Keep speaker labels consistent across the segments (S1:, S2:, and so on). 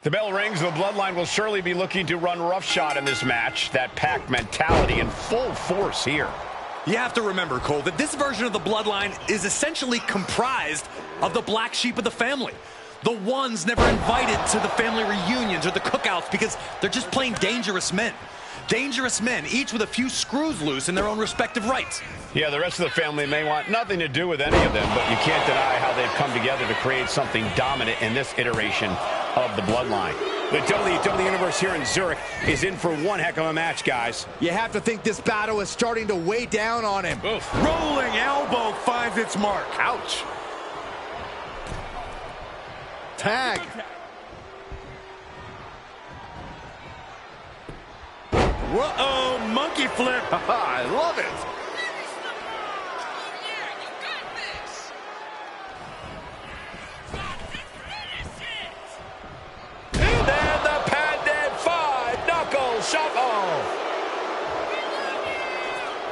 S1: The bell rings. The Bloodline will surely be looking to run roughshod in this match. That pack mentality in full force here.
S2: You have to remember, Cole, that this version of the Bloodline is essentially comprised of the black sheep of the family. The ones never invited to the family reunions or the cookouts because they're just plain dangerous men. Dangerous men, each with a few screws loose in their own respective rights.
S1: Yeah, the rest of the family may want nothing to do with any of them, but you can't deny how they've come together to create something dominant in this iteration of the Bloodline. The WWE Universe here in Zurich is in for one heck of a match, guys.
S3: You have to think this battle is starting to weigh down on him.
S1: Oof.
S3: Rolling elbow finds its mark.
S1: Ouch.
S3: Tag. Whoa, monkey flip.
S1: I love it. And then the patented 5-knuckle shuffle.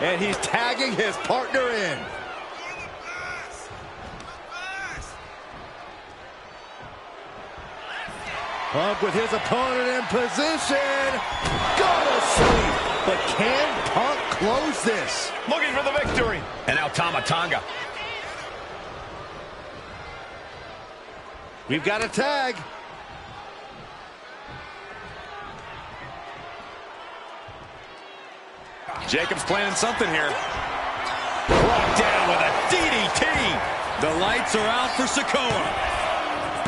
S3: And he's tagging his partner in. Punk with his opponent in position. Go to sleep. But can Punk close this?
S1: Looking for the victory. And now Tama Tonga.
S3: We've got a tag.
S2: Jacobs planning something here.
S1: Brought down with a DDT.
S2: The lights are out for Sikoa.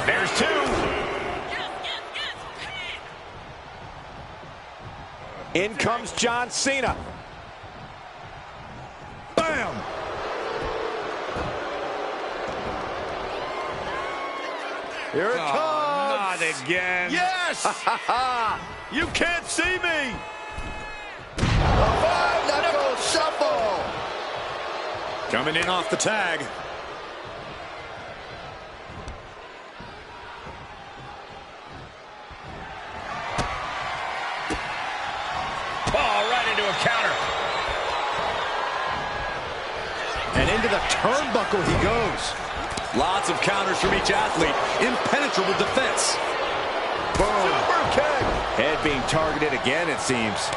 S1: There's two.
S3: In comes John Cena. Bam! Here it comes.
S1: Not again.
S3: Yes!
S1: You can't see me.
S3: A five-knuckle shuffle.
S2: Coming in off the tag.
S1: Oh, right into a counter.
S3: And into the turnbuckle he goes.
S2: Lots of counters from each athlete. Impenetrable defense.
S3: Boom. Super kick. Head being targeted again, it seems.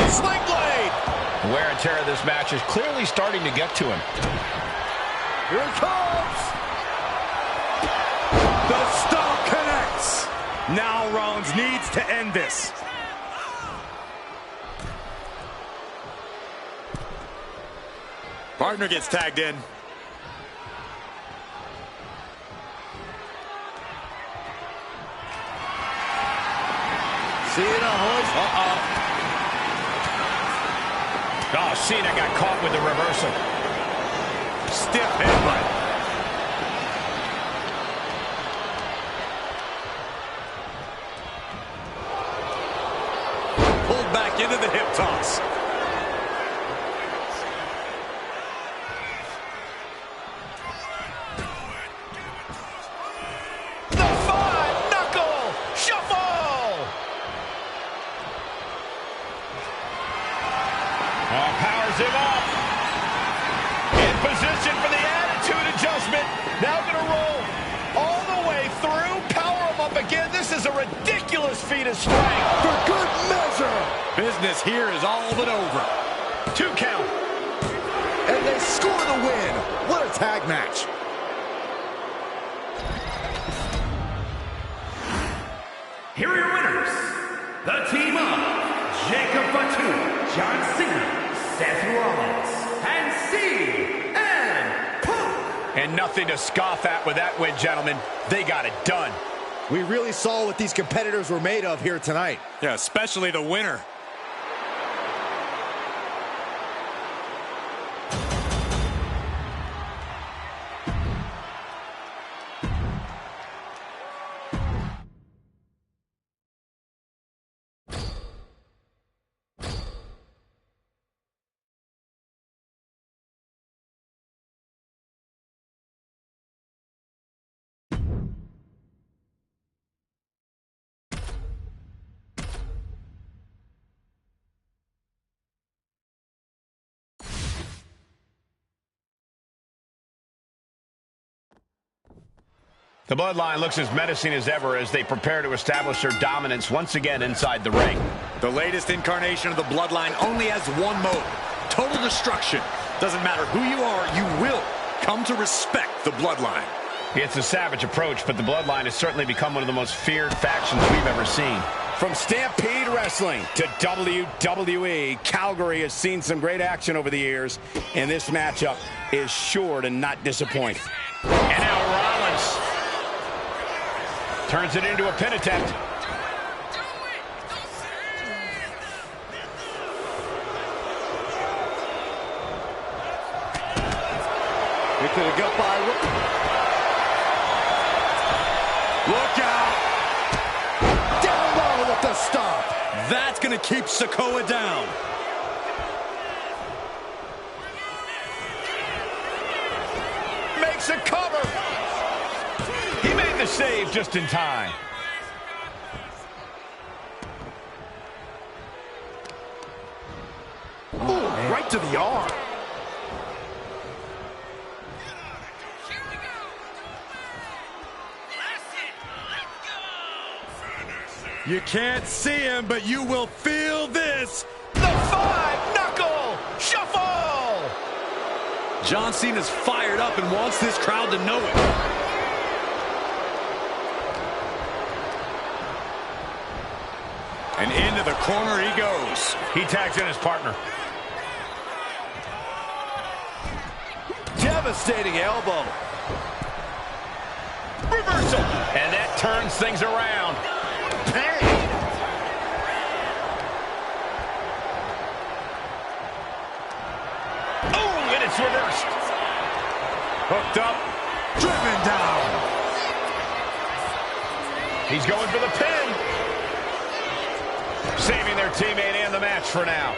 S3: Sling blade.
S1: The wear and tear of this match is clearly starting to get to him.
S3: Here it comes. The stomp connects. Now Rollins needs to end this.
S2: Partner gets tagged in.
S3: Cena hoist.
S1: Oh, Cena got caught with the reversal.
S3: Stiff headbutt.
S2: Pulled back into the hip toss.
S1: The five-knuckle shuffle. Powers him up. In position for the attitude adjustment. Now going to roll all the way through. Power him up again. This is a ridiculous feat of strength.
S3: For good measure.
S2: Business here is all but over.
S1: 2 count.
S3: And they score the win. What a tag match.
S4: Here are your winners, the team of Jacob Fatu, John Cena, Seth Rollins, and CM Punk.
S1: And nothing to scoff at with that win, gentlemen. They got it done.
S3: We really saw what these competitors were made of here tonight.
S2: Yeah, especially the winner.
S1: The Bloodline looks as menacing as ever as they prepare to establish their dominance once again inside the ring.
S2: The latest incarnation of the Bloodline only has one mode: total destruction. Doesn't matter who you are, you will come to respect the Bloodline.
S1: It's a savage approach, but the Bloodline has certainly become one of the most feared factions we've ever seen.
S3: From Stampede Wrestling to WWE, Calgary has seen some great action over the years, and this matchup is sure to not disappoint.
S1: And now Rollins turns it into a pin attempt.
S3: It could have got by.
S2: Look out!
S3: Down low with the stomp.
S2: That's going to keep Sikoa down.
S1: Makes a cover. He made the save just in time.
S3: Ooh, right to the arm.
S2: You can't see him, but you will feel this.
S1: The 5-knuckle shuffle!
S2: John Cena's fired up and wants this crowd to know it. And into the corner he goes.
S1: He tags in his partner.
S3: Devastating elbow.
S1: Reversal. And that turns things around. Bang. Oh, and it's reversed. Hooked up.
S2: Driven down.
S1: He's going for the pin. Saving their teammate and the match for now.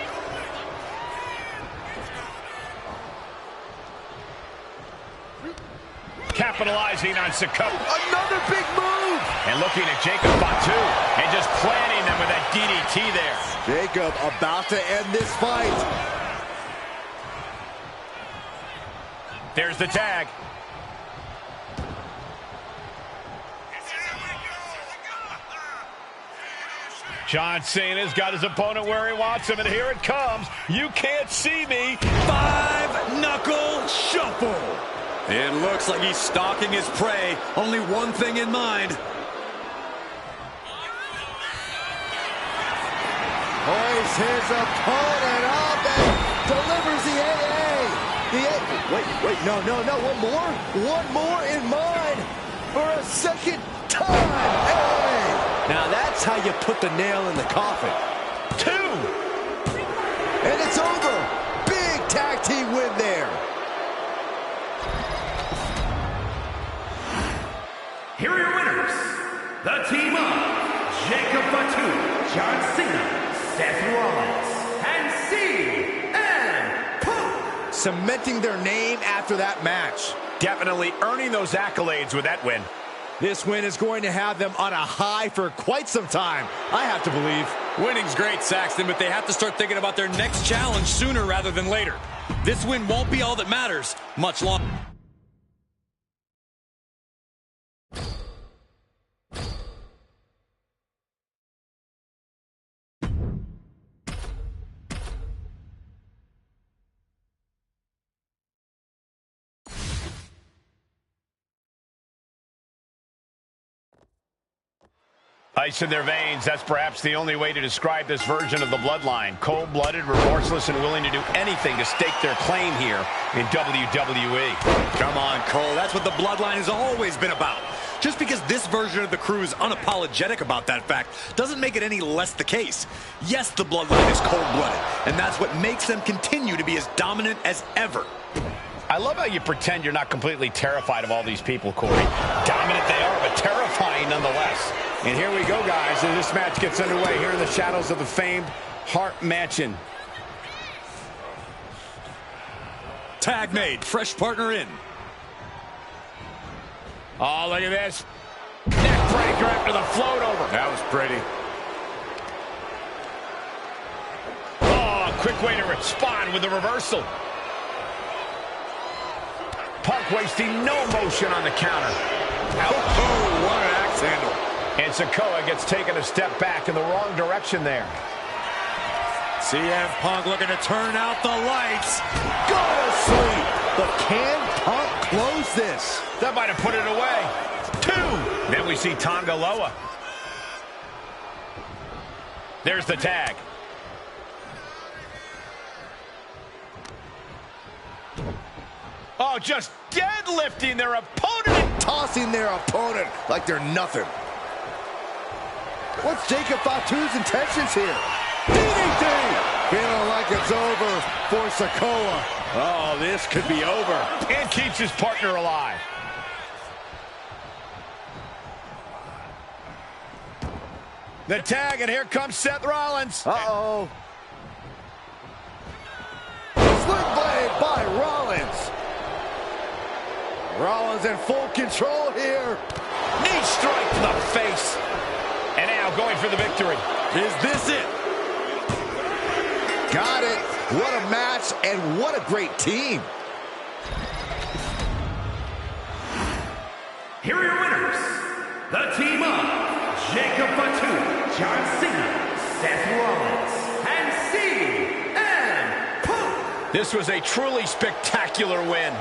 S1: Capitalizing on Sakoa.
S3: Another big move.
S1: And looking at Jacob Fatu and just planting them with that DDT there.
S3: Jacob about to end this fight.
S1: There's the tag. John Cena's got his opponent where he wants him, and here it comes. You can't see me.
S2: 5-knuckle shuffle. It looks like he's stalking his prey. Only one thing in mind.
S3: Hoists his opponent up and delivers the AA. Wait, no. One more in mind for a second time. AA. Now that's how you put the nail in the coffin.
S1: 2.
S3: And it's over. Big tag team win there.
S4: Here are your winners, the team of Jacob Fatu, John Cena, Seth Rollins, and CM Punk.
S3: Cementing their name after that match.
S1: Definitely earning those accolades with that win.
S3: This win is going to have them on a high for quite some time, I have to believe.
S2: Winning's great, Saxton, but they have to start thinking about their next challenge sooner rather than later. This win won't be all that matters much longer.
S1: Ice in their veins, that's perhaps the only way to describe this version of the Bloodline. Cold-blooded, remorseless, and willing to do anything to stake their claim here in WWE.
S2: Come on, Cole. That's what the Bloodline has always been about. Just because this version of the crew is unapologetic about that fact doesn't make it any less the case. Yes, the Bloodline is cold-blooded, and that's what makes them continue to be as dominant as ever.
S1: I love how you pretend you're not completely terrified of all these people, Corey. Dominant they are, but terrifying nonetheless.
S3: And here we go, guys, as this match gets underway here in the shadows of the famed Hart Mansion.
S2: Tag made, fresh partner in.
S1: Oh, look at this. Neck breaker after the float over.
S2: That was pretty.
S1: Oh, a quick way to respond with the reversal. Punk wasting no motion on the counter.
S2: Oh, what an axe handle.
S1: And Sakoa gets taken a step back in the wrong direction there.
S2: CM Punk looking to turn out the lights.
S3: Go to sleep. But can Punk close this?
S1: That might have put it away. 2. Then we see Tonga Loa. There's the tag. Oh, just deadlifting their opponent.
S3: Tossing their opponent like they're nothing. What's Jacob Fatu's intentions here? DDT! Feeling like it's over for Sakoa. Oh, this could be over.
S1: And keeps his partner alive. The tag, and here comes Seth Rollins.
S3: Uh-oh. Sling blade by Rollins. Rollins in full control here.
S1: Knee strike to the face. And now going for the victory.
S2: Is this it?
S3: Got it. What a match and what a great team.
S4: Here are your winners, the team of Jacob Fatu, John Cena, Seth Rollins, and CM Punk.
S1: This was a truly spectacular win.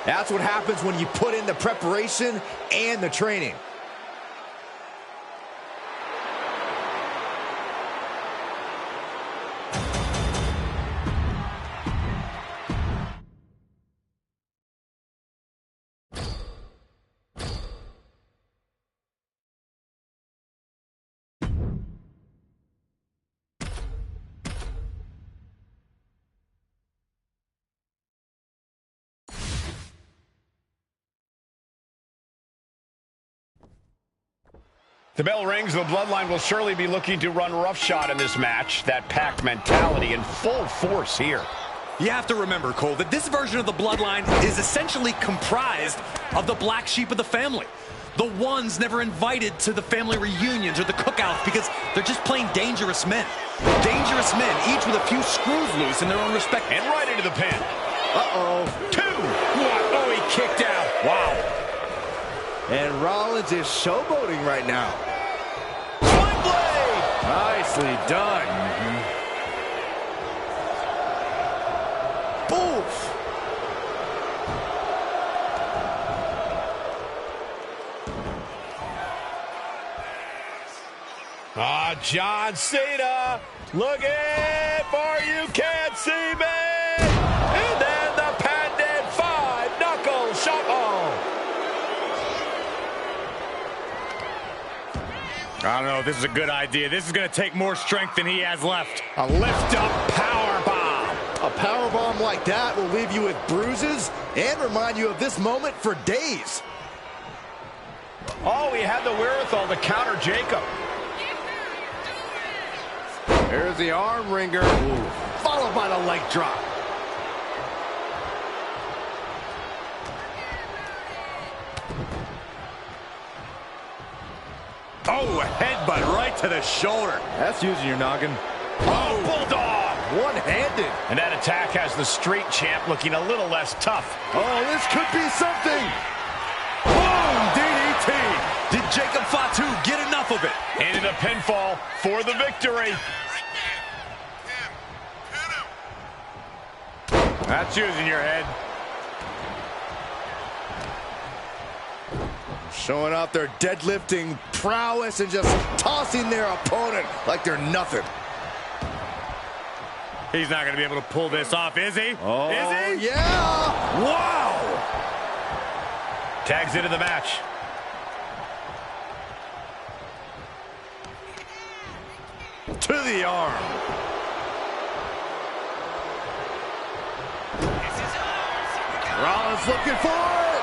S3: That's what happens when you put in the preparation and the training.
S1: The bell rings. The Bloodline will surely be looking to run roughshod in this match. That pack mentality in full force here.
S2: You have to remember, Cole, that this version of the Bloodline is essentially comprised of the black sheep of the family. The ones never invited to the family reunions or the cookouts because they're just plain dangerous men. Dangerous men, each with a few screws loose in their own respect.
S1: And right into the pin.
S3: Uh-oh.
S1: 2. What? Oh, he kicked out. Wow.
S3: And Rollins is showboating right now.
S1: Swing blade.
S3: Nicely done. Oof.
S1: John Cena looking for you can't see me. And then the patented 5-knuckle shuffle.
S5: I don't know if this is a good idea. This is going to take more strength than he has left.
S1: A lift-up power bomb.
S3: A power bomb like that will leave you with bruises and remind you of this moment for days.
S1: Oh, he had the wherewithal to counter Jacob.
S3: There's the arm wringer. Ooh. Followed by the leg drop.
S5: Oh, headbutt right to the shoulder.
S3: That's using your noggin.
S1: Oh, bulldog.
S3: One-handed.
S1: And that attack has the street champ looking a little less tough.
S3: Oh, this could be something.
S5: Boom, DDT.
S2: Did Jacob Fatu get enough of it?
S1: Into the pinfall for the victory.
S5: That's using your head.
S3: Showing off their deadlifting prowess and just tossing their opponent like they're nothing.
S5: He's not going to be able to pull this off, is he?
S3: Oh,
S5: is he?
S3: Yeah!
S5: Wow!
S1: Tags into the match.
S3: To the arm. Rollins looking for it.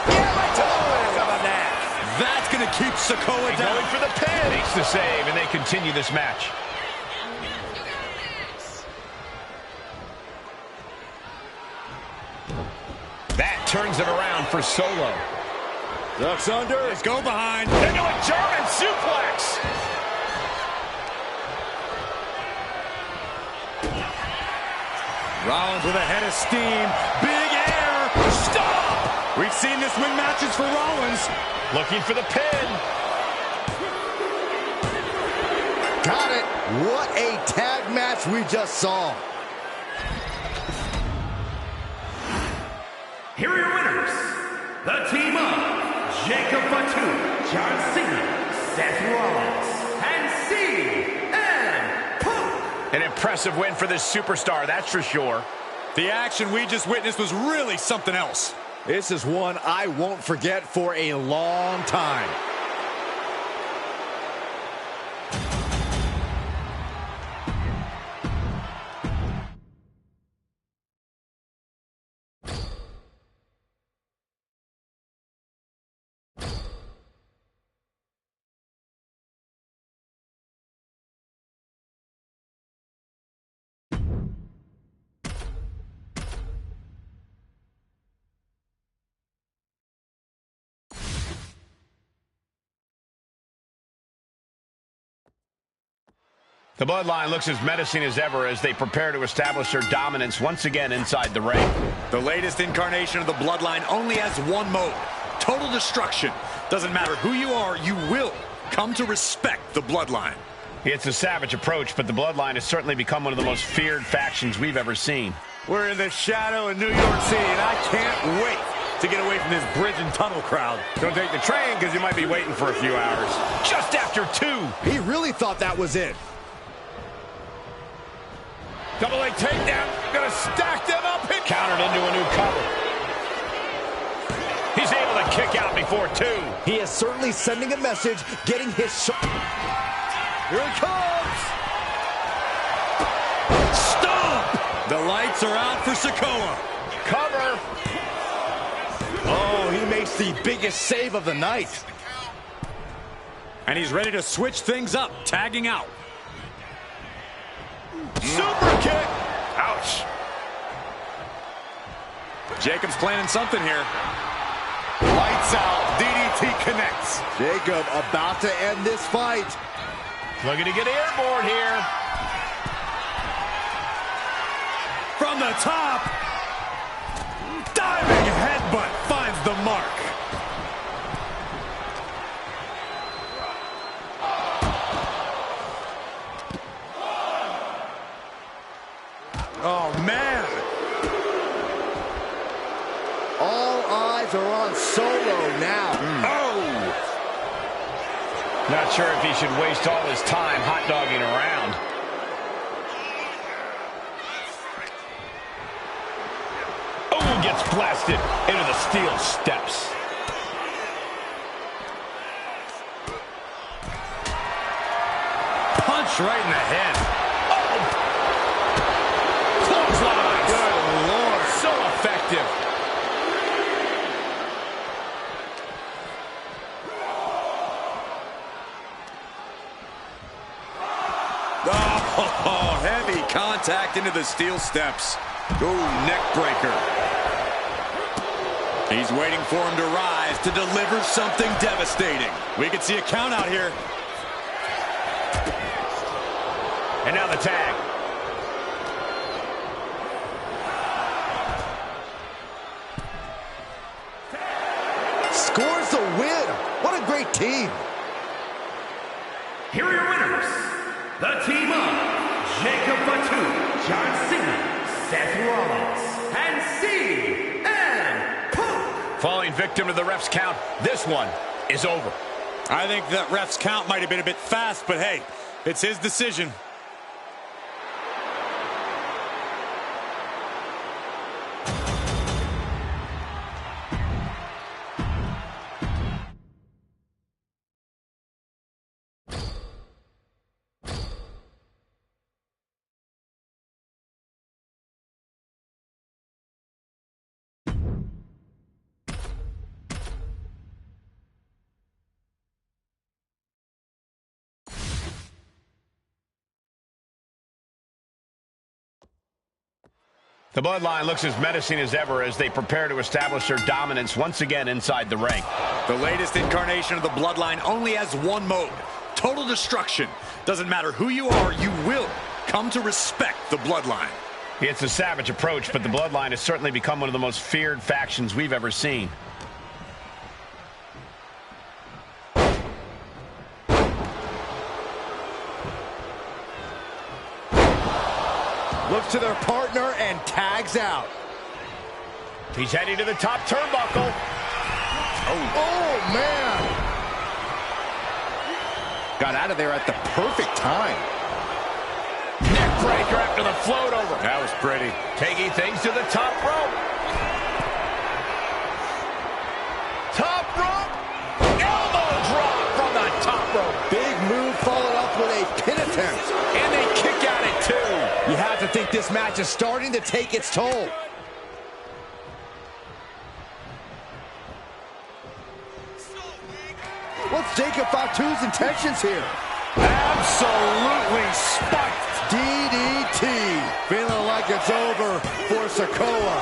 S3: Yeah, right to the back of the neck.
S2: That's going to keep Sikoa down.
S1: Going for the pin. Makes the save, and they continue this match. That turns it around for Solo.
S3: Ducks under.
S5: Let's go behind.
S1: Into a German suplex.
S5: Rollins with a head of steam. Big air. Stop! We've seen this win matches for Rollins.
S1: Looking for the pin.
S3: Got it. What a tag match we just saw.
S4: Here are your winners. The team of Jacob Fatu, John Cena, Seth Rollins, and CM Punk.
S1: An impressive win for this superstar, that's for sure.
S5: The action we just witnessed was really something else.
S3: This is one I won't forget for a long time.
S1: The Bloodline looks as menacing as ever as they prepare to establish their dominance once again inside the ring.
S2: The latest incarnation of the Bloodline only has one mode: total destruction. Doesn't matter who you are, you will come to respect the Bloodline.
S1: It's a savage approach, but the Bloodline has certainly become one of the most feared factions we've ever seen.
S5: We're in the shadow of New York City, and I can't wait to get away from this bridge and tunnel crowd. Don't take the train, because you might be waiting for a few hours.
S1: Just after 2.
S3: He really thought that was it.
S5: Double leg takedown. Gonna stack them up.
S1: Countered into a new cover. He's able to kick out before 2.
S3: He is certainly sending a message, getting his shot. Here it comes.
S2: Stop! The lights are out for Sikoa.
S1: Cover.
S3: Oh, he makes the biggest save of the night.
S2: And he's ready to switch things up, tagging out.
S5: Super kick. Ouch. Jacob's planning something here. Lights out. DDT connects.
S3: Jacob about to end this fight.
S1: Looking to get airborne here.
S2: From the top. Diving headbutt finds the mark. Oh, man.
S3: All eyes are on Solo now.
S2: Oh!
S1: Not sure if he should waste all his time hot-dogging around. Oh, gets blasted into the steel steps.
S2: Punch right in the head.
S1: Clothesline.
S2: Good Lord.
S1: So effective.
S2: Oh, heavy contact into the steel steps. Ooh, neck breaker. He's waiting for him to rise to deliver something devastating. We could see a count out here.
S1: And now the tag.
S3: Scores the win. What a great team.
S4: Here are your winners, the team of Jacob Fatu, John Cena, Seth Rollins, and CM Punk.
S1: Falling victim to the ref's count, this one is over.
S5: I think that ref's count might have been a bit fast, but hey, it's his decision.
S1: The Bloodline looks as menacing as ever as they prepare to establish their dominance once again inside the ring.
S2: The latest incarnation of the Bloodline only has one mode: total destruction. Doesn't matter who you are, you will come to respect the Bloodline.
S1: It's a savage approach, but the Bloodline has certainly become one of the most feared factions we've ever seen.
S3: Looks to their partner and tags out.
S1: He's heading to the top turnbuckle.
S3: Oh, man. Got out of there at the perfect time.
S1: Neck breaker after the float over.
S5: That was pretty.
S1: Taking things to the top rope. Top rope. Elbow drop from the top rope.
S3: Big move followed up with a pin attempt.
S1: And they kick out at 2.
S3: You have to think this match is starting to take its toll. What's Jacob Fatu's intentions here?
S5: Absolutely spiked.
S3: DDT. Feeling like it's over for Sikoa.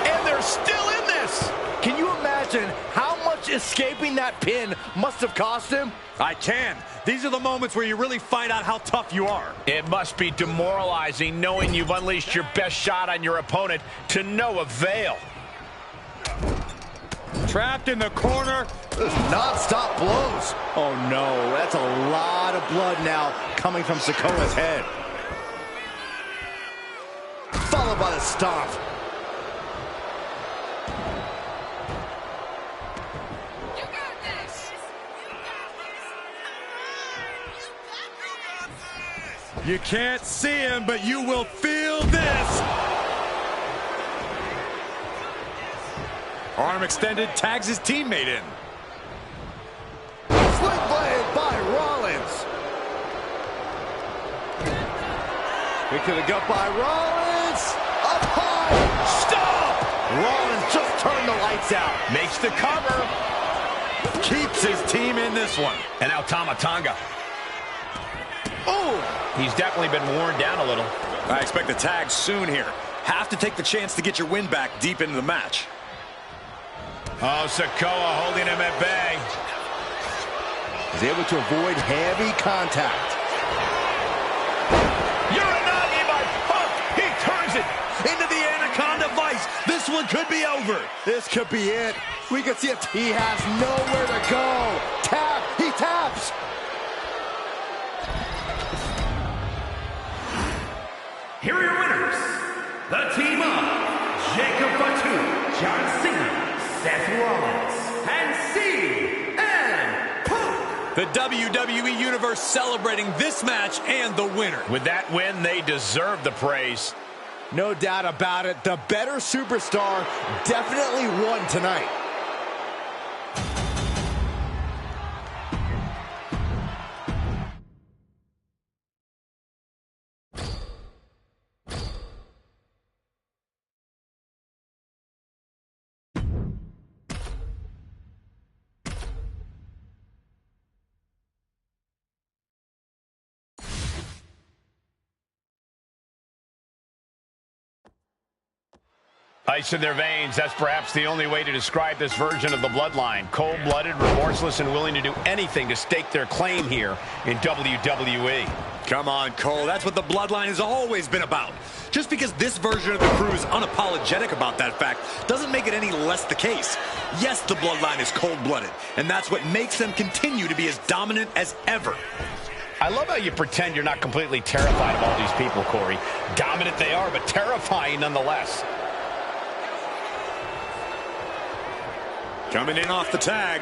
S1: And they're still in this.
S3: Can you imagine how much escaping that pin must have cost him?
S5: I can. These are the moments where you really find out how tough you are.
S1: It must be demoralizing knowing you've unleashed your best shot on your opponent to no avail.
S5: Trapped in the corner.
S3: Non-stop blows. Oh no, that's a lot of blood now coming from Sikoa's head. Followed by the stomp.
S5: You can't see him, but you will feel this. Arm extended, tags his teammate in.
S3: Sling blade by Rollins. Kick to the gut by Rollins. Up high. Stop. Rollins just turned the lights out.
S1: Makes the cover.
S5: Keeps his team in this one.
S1: And now Tonga.
S3: Oh.
S1: He's definitely been worn down a little.
S2: I expect the tag soon here. Have to take the chance to get your win back deep into the match.
S1: Oh, Sikoa holding him at bay.
S3: He's able to avoid heavy contact.
S1: Uranagi by Punk. He turns it
S2: Into the Anaconda Vice. This one could be over.
S3: This could be it. We can see it. He has nowhere to go. Tap. He taps.
S4: Here are your winners, the team of Jacob Fatu, John Cena, Seth Rollins, and CM Punk.
S2: The WWE Universe celebrating this match and the winner.
S1: With that win, they deserve the praise.
S3: No doubt about it. The better superstar definitely won tonight.
S1: Ice in their veins, that's perhaps the only way to describe this version of the Bloodline. Cold-blooded, remorseless, and willing to do anything to stake their claim here in WWE.
S2: Come on, Cole. That's what the Bloodline has always been about. Just because this version of the crew is unapologetic about that fact doesn't make it any less the case. Yes, the Bloodline is cold-blooded, and that's what makes them continue to be as dominant as ever.
S1: I love how you pretend you're not completely terrified of all these people, Corey. Dominant they are, but terrifying nonetheless.
S2: Coming in off the tag.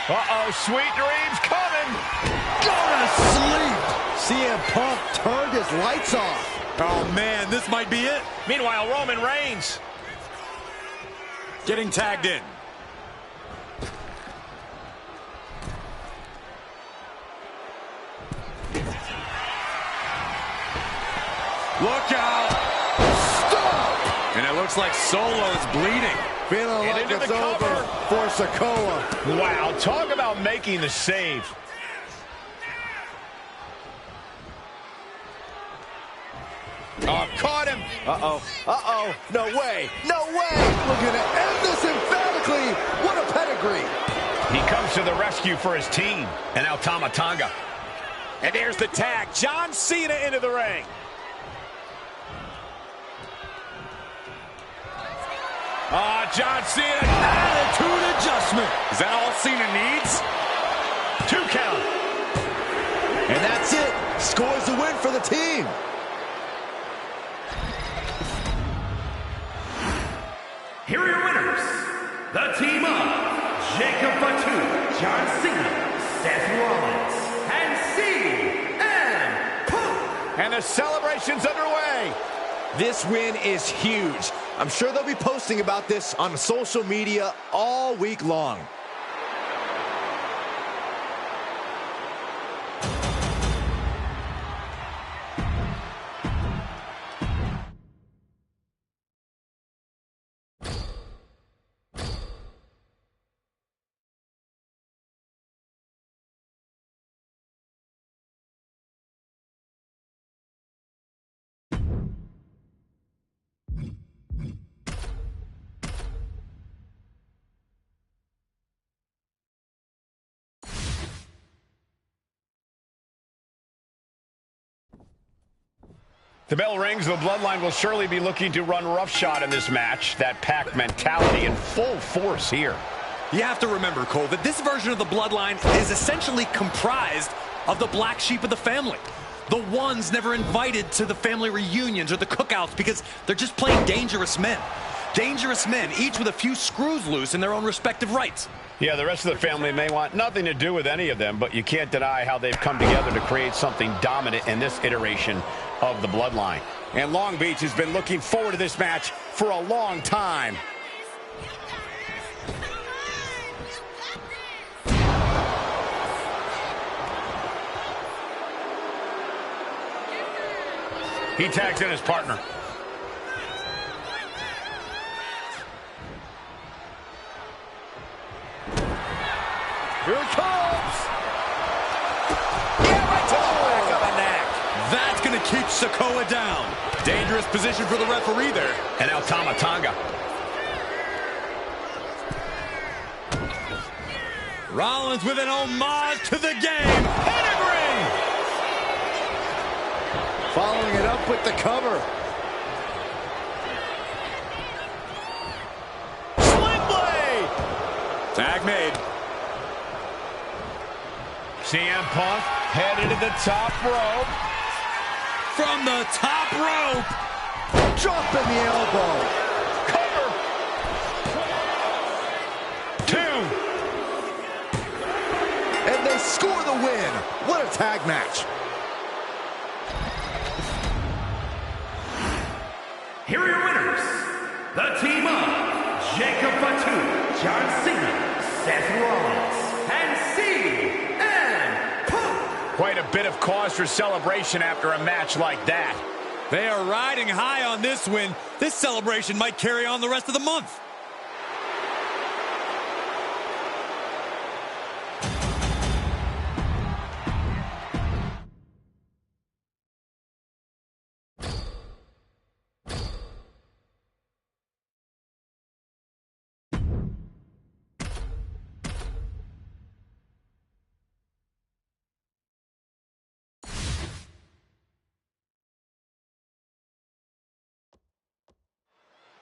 S1: Uh-oh, sweet dreams coming.
S3: Go to sleep. CM Punk turned his lights off.
S2: Oh, man, this might be it.
S1: Meanwhile, Roman Reigns
S2: Getting tagged in. Look out!
S3: Stop!
S2: And it looks like Solo's bleeding.
S3: Feeling like
S1: into
S3: it's
S1: the
S3: over
S1: cover.
S3: for Sikoa.
S1: Wow, talk about making the save. Oh, caught him.
S3: Uh-oh. Uh-oh. No way. No way. We're going to end this emphatically. What a pedigree.
S1: He comes to the rescue for his team. And now Tonga. And there's the tag. John Cena into the ring. John Cena.
S2: Attitude adjustment.
S5: Is that all Cena needs?
S1: 2 count.
S3: And that's it. Scores the win for the team.
S4: Here are your winners, the team of Jacob Fatu, John Cena, Seth Rollins, and CM Punk.
S1: And the celebration's underway.
S3: This win is huge. I'm sure they'll be posting about this on social media all week long.
S1: The bell rings. The Bloodline will surely be looking to run roughshod in this match. That pack mentality in full force here.
S2: You have to remember, Cole, that this version of the Bloodline is essentially comprised of the black sheep of the family. The ones never invited to the family reunions or the cookouts because they're just plain dangerous men. Dangerous men, each with a few screws loose in their own respective rights.
S1: Yeah, the rest of the family may want nothing to do with any of them, but you can't deny how they've come together to create something dominant in this iteration of the Bloodline.
S5: And Long Beach has been looking forward to this match for a long time.
S1: He tags in his partner.
S3: Here it comes! Yeah, right to the back of the neck.
S2: That's going to keep Sikoa down.
S5: Dangerous position for the referee there.
S1: And now Tonga.
S2: Rollins with an homage to the game. Pedigree!
S3: Following it up with the cover.
S5: Sling blade! Tag made.
S1: CM Punk headed to the top rope.
S2: From the top rope.
S3: Dropping the elbow.
S1: Cover. 2.
S3: And they score the win. What a tag match.
S4: Here are your winners, the team of Jacob Fatu, John Cena, Seth Rollins, and CM Punk.
S1: Quite a bit of cause for celebration after a match like that.
S2: They are riding high on this win. This celebration might carry on the rest of the month.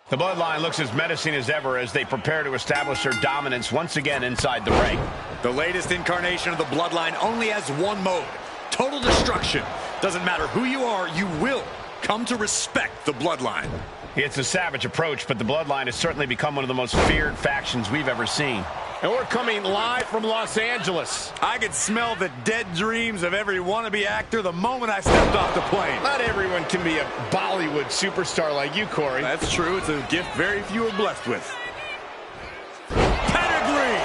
S1: The Bloodline looks as menacing as ever as they prepare to establish their dominance once again inside the ring.
S2: The latest incarnation of the Bloodline only has one mode: total destruction. Doesn't matter who you are, you will come to respect the Bloodline.
S1: It's a savage approach, but the Bloodline has certainly become one of the most feared factions we've ever seen.
S5: And we're coming live from Los Angeles. I could smell the dead dreams of every wannabe actor the moment I stepped off the plane.
S1: Not everyone can be a Bollywood superstar like you, Corey.
S5: That's true. It's a gift very few are blessed with.
S2: Pedigree!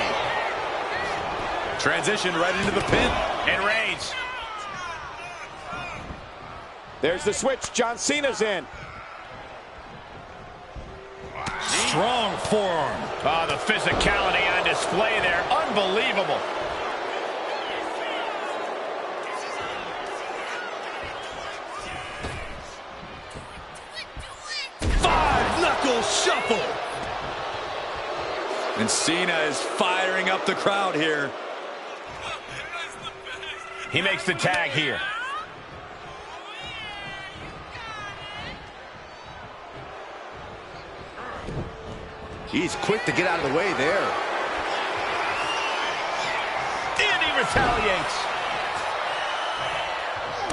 S5: Transition right into the pin.
S1: And Reigns.
S5: There's the switch. John Cena's in.
S2: Strong forearm.
S1: Oh, the physicality on display there. Unbelievable.
S2: Five-knuckle shuffle.
S5: And Cena is firing up the crowd here.
S1: He makes the tag here.
S3: He's quick to get out of the way there.
S1: And he retaliates.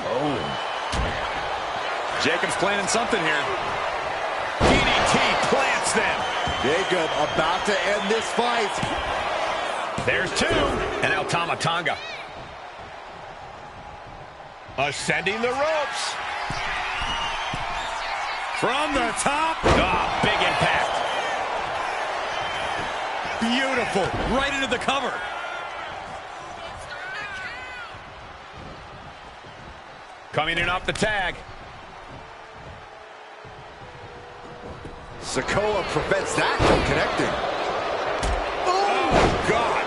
S5: Oh. Jacob's planning something here.
S1: DDT plants them.
S3: Jacob about to end this fight.
S1: There's 2. And now Tonga. Ascending the ropes.
S2: From the top.
S1: Ah, big impact.
S2: Beautiful. Right into the cover.
S1: Coming in off the tag.
S3: Sikoa prevents that from connecting.
S1: Oh, God.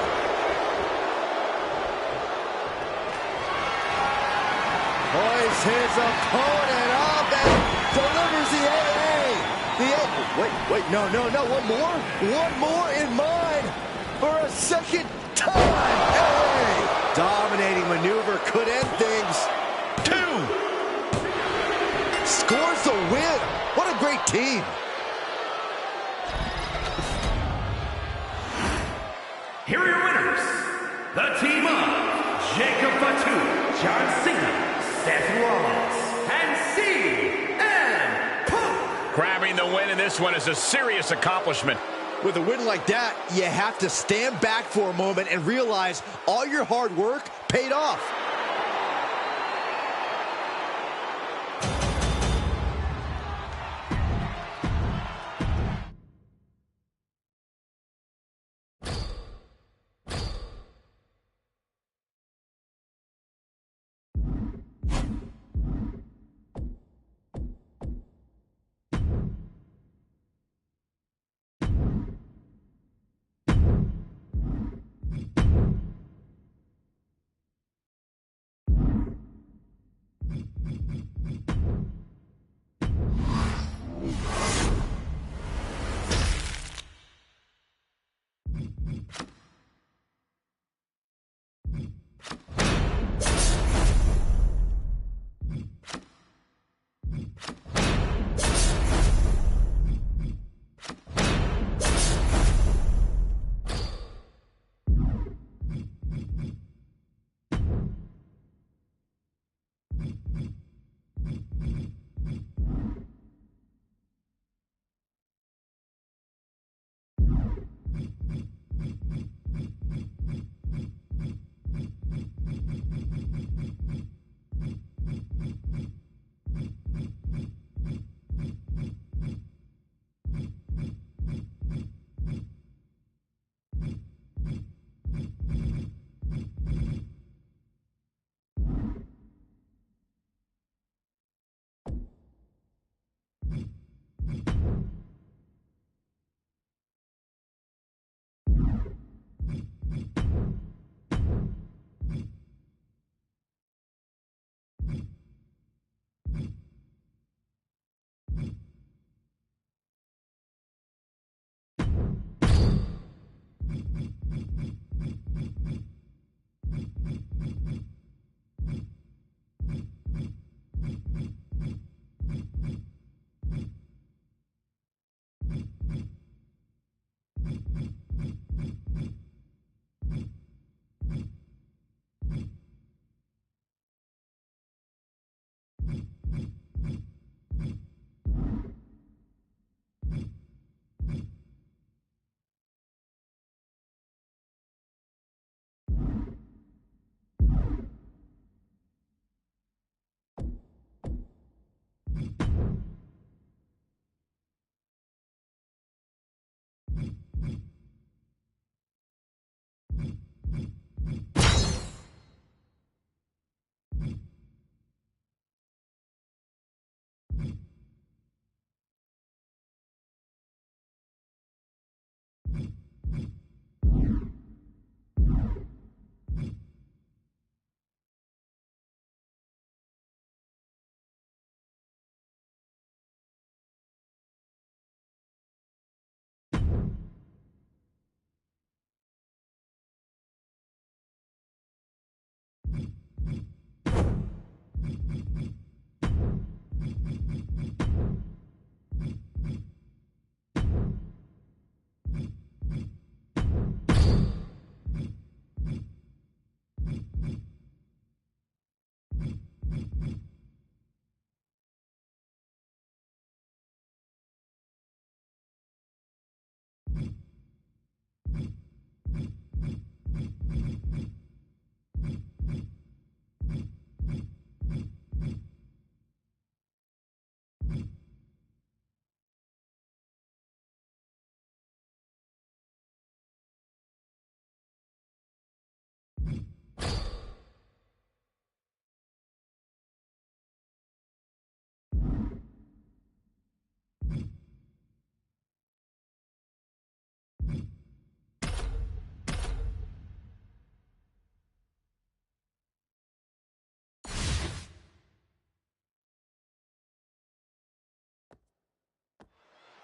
S3: Hoists his opponent up and delivers the AA. Wait, no. One more in mind for a second time. AA. Dominating maneuver could end things.
S1: 2.
S3: Score great team.
S4: Here are your winners, the team of Jacob Fatu, John Cena, Seth Rollins, and CM Punk.
S1: Grabbing the win in this one is a serious accomplishment.
S3: With a win like that, you have to stand back for a moment and realize all your hard work paid off.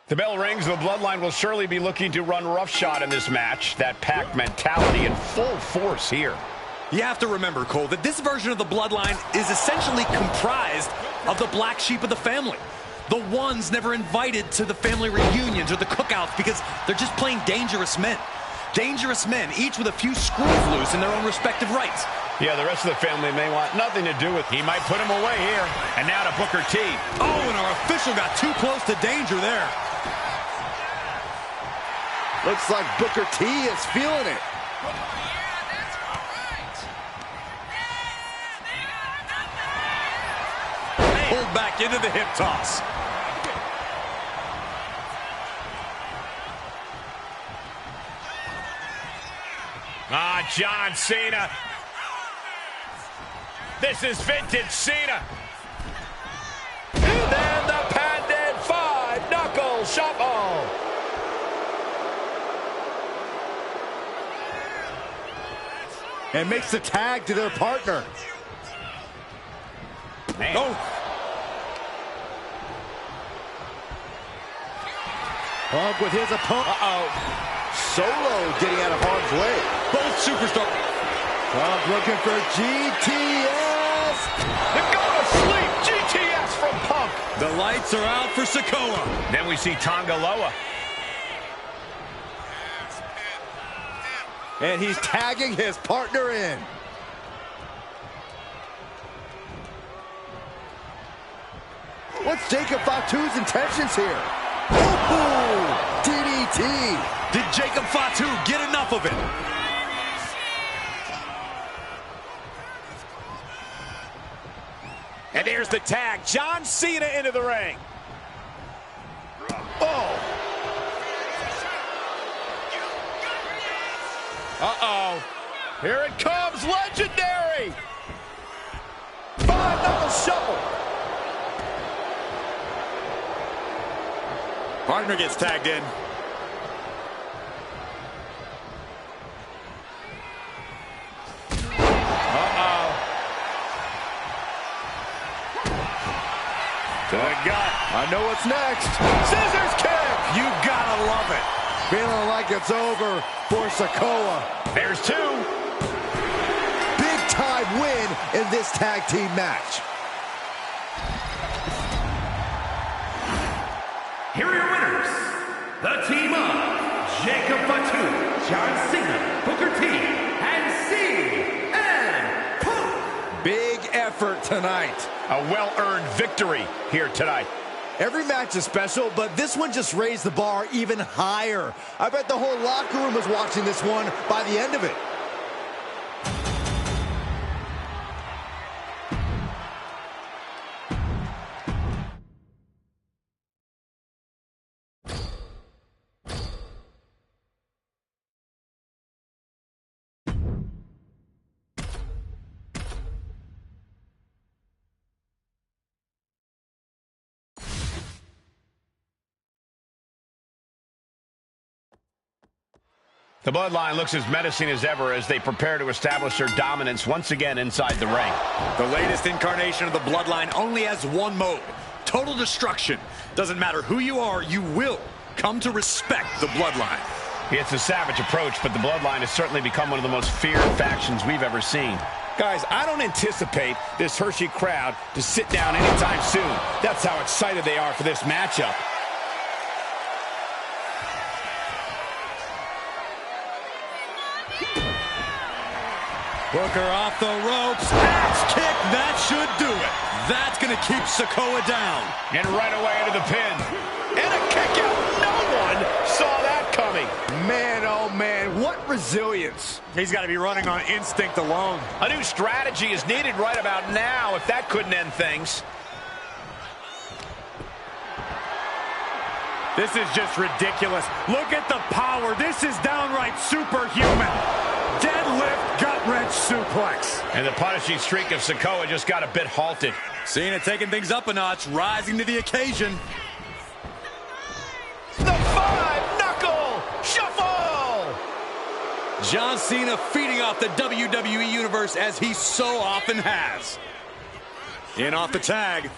S1: The bell rings. The Bloodline will surely be looking to run roughshod in this match. That pack mentality in full force here.
S2: You have to remember, Cole, that this version of the Bloodline is essentially comprised of the black sheep of the family. The ones never invited to the family reunions or the cookouts because they're just plain dangerous men. Dangerous men, each with a few screws loose in their own respective rights.
S1: Yeah, the rest of the family may want nothing to do with it.
S5: He might put him away here. And now to Booker T.
S2: Oh, and our official got too close to danger there.
S3: Looks like Booker T is feeling it.
S5: Pulled back into the hip toss. John Cena. This is vintage Cena.
S1: And then the patented 5-knuckle shuffle.
S3: And makes the tag to their partner.
S1: Man.
S3: Oh. Punk with his opponent. Solo getting out of harm's way.
S2: Both superstars.
S3: Punk looking for GTS.
S1: They're going to sleep. GTS from Punk.
S2: The lights are out for Sikoa.
S5: Then we see Tonga Loa.
S3: And he's tagging his partner in. What's Jacob Fatu's intentions here? Ooh, DDT.
S2: Did Jacob Fatu get enough of it?
S5: And there's the tag. John Cena into the ring.
S3: Oh.
S1: Uh-oh. Here it comes. Legendary. 5-knuckle shuffle.
S5: Partner gets tagged in.
S3: To the gut. I know what's next.
S5: Scissors kick. You gotta love it.
S3: Feeling like it's over for Sikoa.
S5: There's two.
S3: Big time win in this tag team match.
S4: Here are your winners. The team of Jacob Fatu, John Cena, Booker T, and CM Punk.
S3: Big effort tonight.
S1: A well-earned victory here tonight.
S3: Every match is special, but this one just raised the bar even higher. I bet the whole locker room was watching this one by the end of it.
S1: The Bloodline looks as menacing as ever as they prepare to establish their dominance once again inside the ring.
S2: The latest incarnation of the Bloodline only has one mode: total destruction. Doesn't matter who you are, you will come to respect the Bloodline.
S1: It's a savage approach, but the Bloodline has certainly become one of the most feared factions we've ever seen.
S5: Guys, I don't anticipate this Hershey crowd to sit down anytime soon. That's how excited they are for this matchup.
S2: Booker off the ropes. Axe kick. That should do it. That's going to keep Sikoa down.
S1: And right away into the pin. And a kick out. No one saw that coming.
S3: Man, oh man, what resilience.
S5: He's got to be running on instinct alone.
S1: A new strategy is needed right about now if that couldn't end things.
S5: This is just ridiculous. Look at the power. This is downright superhuman. Deadlift, gut-wrench suplex.
S1: And the punishing streak of Sikoa just got a bit halted.
S2: Cena taking things up a notch, rising to the occasion.
S1: The 5-knuckle shuffle!
S2: John Cena feeding off the WWE Universe as he so often has. In off the tag.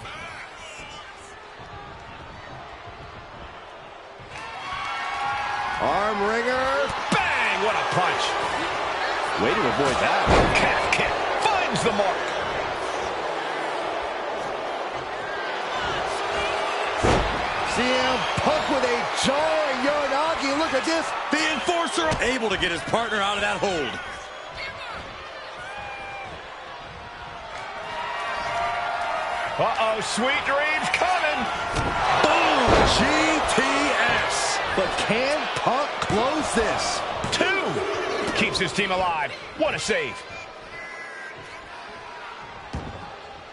S3: Arm wringer.
S1: Bang! What a punch.
S3: Way to avoid that.
S1: Calf kick finds the mark.
S3: CM Punk with a jarring Uranagi. Look at this.
S2: The Enforcer able to get his partner out of that hold.
S1: Uh-oh, sweet dreams coming.
S3: Boom! GTS. But can Punk close this?
S1: 2. Keeps his team alive. What a save.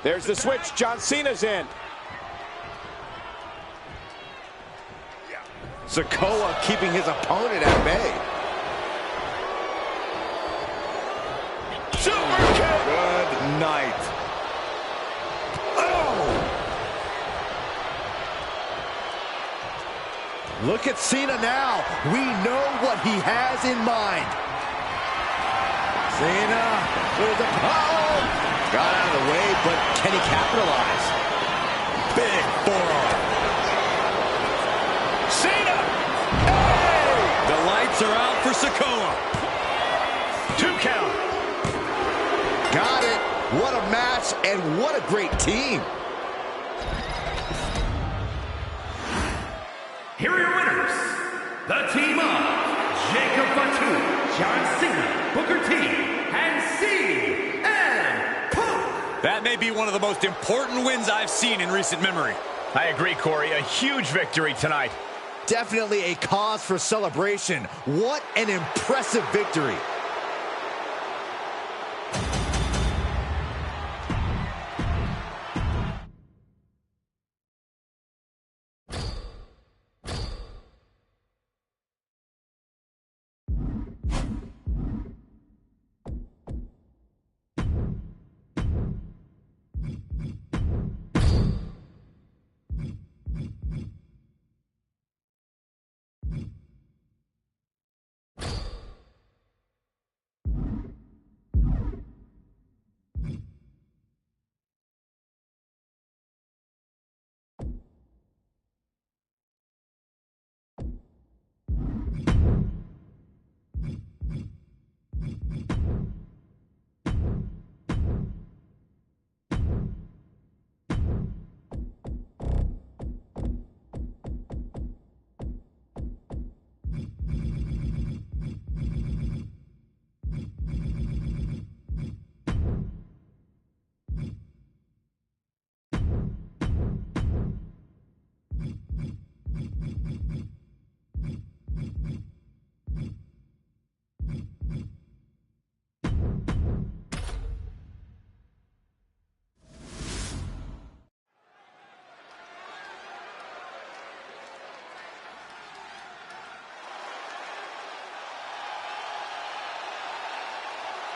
S5: There's the switch. John Cena's in.
S3: Sikoa keeping his opponent at bay.
S1: Super kick.
S3: Good night. Oh! Look at Cena now. We know what he has in mind. Cena with the power. Got out of the way, but can he capitalize? Big forearm.
S1: Cena. Hey!
S2: The lights are out for Sikoa.
S1: 2 count.
S3: Got it. What a match and what a great team.
S4: Here are your winners, the team of Jacob Fatu, John Cena, Booker T, and CM Punk.
S2: That may be one of the most important wins I've seen in recent memory.
S1: I agree, Corey. A huge victory tonight.
S3: Definitely a cause for celebration. What an impressive victory.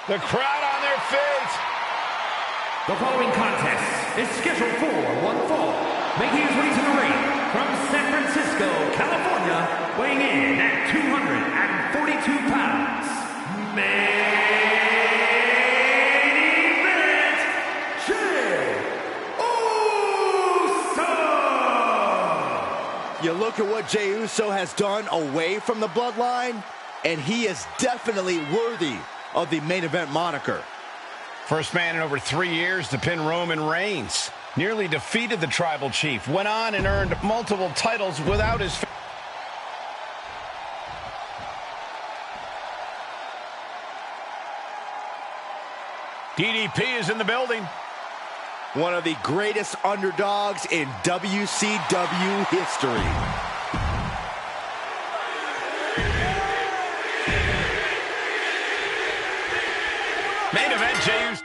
S1: The crowd on their feet.
S4: The following contest is scheduled for one fall. Making his way to the ring from San Francisco, California, weighing in at 242 pounds. Main event, Jey Uso!
S3: You look at what Jey Uso has done away from the bloodline, and he is definitely worthy of the main event moniker.
S1: First man in over 3 years to pin Roman Reigns. Nearly defeated the Tribal Chief. Went on and earned multiple titles without his... DDP is in the building.
S3: One of the greatest underdogs in WCW history.
S1: Main event, Jey Uso.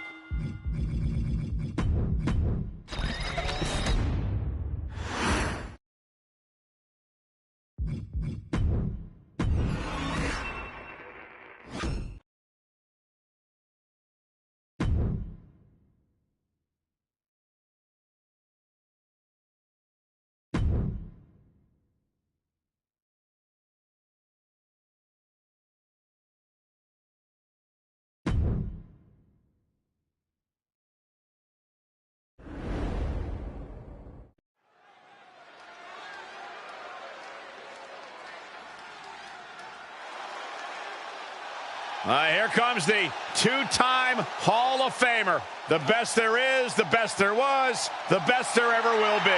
S1: Here comes the two-time Hall of Famer. The best there is, the best there was, the best there ever will be.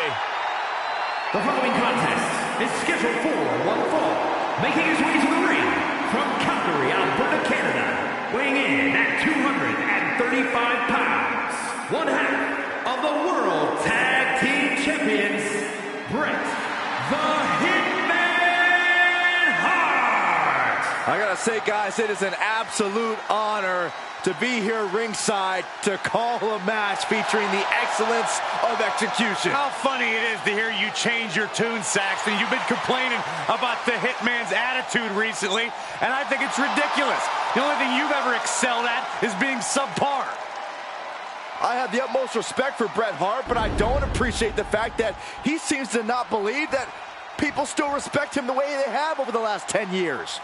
S4: The following contest is scheduled for one fall. Making his way to the ring from Calgary, Alberta, Canada. Weighing in at 235 pounds. One half of the World Tag Team Champions, Bret the Hitman Hart.
S3: I gotta say, guys, it is an absolute honor to be here ringside to call a match featuring the excellence of execution.
S5: How funny it is to hear you change your tune, Saxton. You've been complaining about the Hitman's attitude recently, and I think it's ridiculous. The only thing you've ever excelled at is being subpar.
S3: I have the utmost respect for Bret Hart, but I don't appreciate the fact that he seems to not believe that people still respect him the way they have over the last 10 years.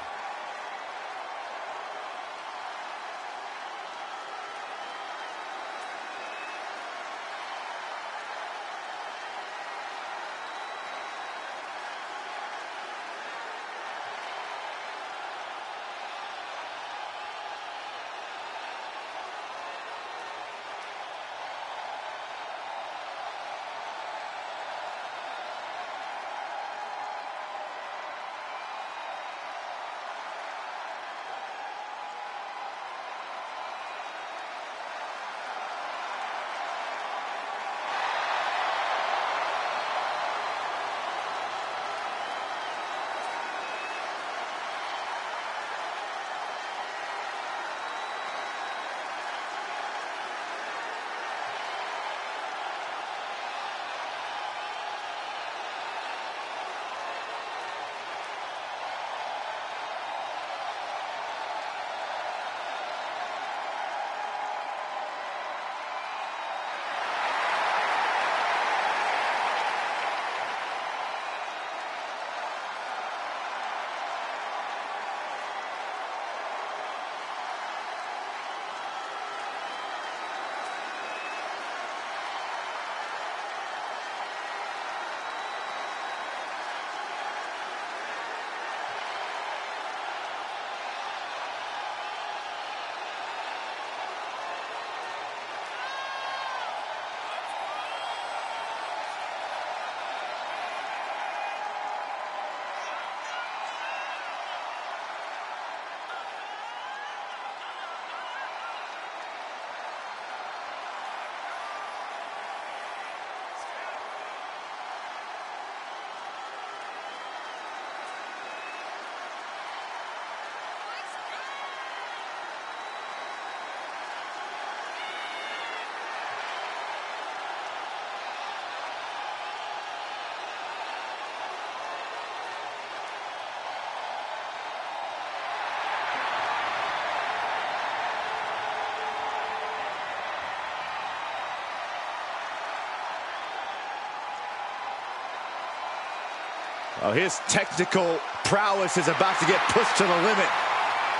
S3: His technical prowess is about to get pushed to the limit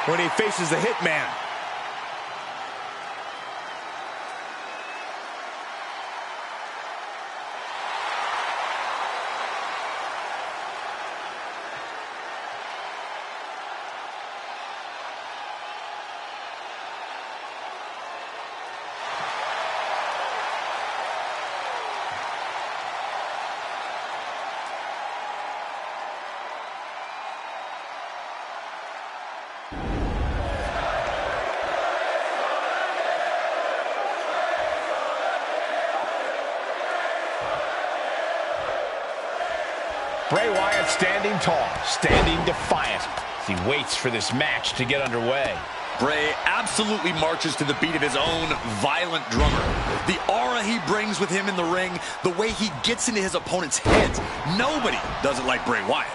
S3: when he faces the Hitman.
S1: Bray Wyatt standing tall, standing defiant as he waits for this match to get underway.
S2: Bray absolutely marches to the beat of his own violent drummer. The aura he brings with him in the ring, the way he gets into his opponent's heads. Nobody does it like Bray Wyatt.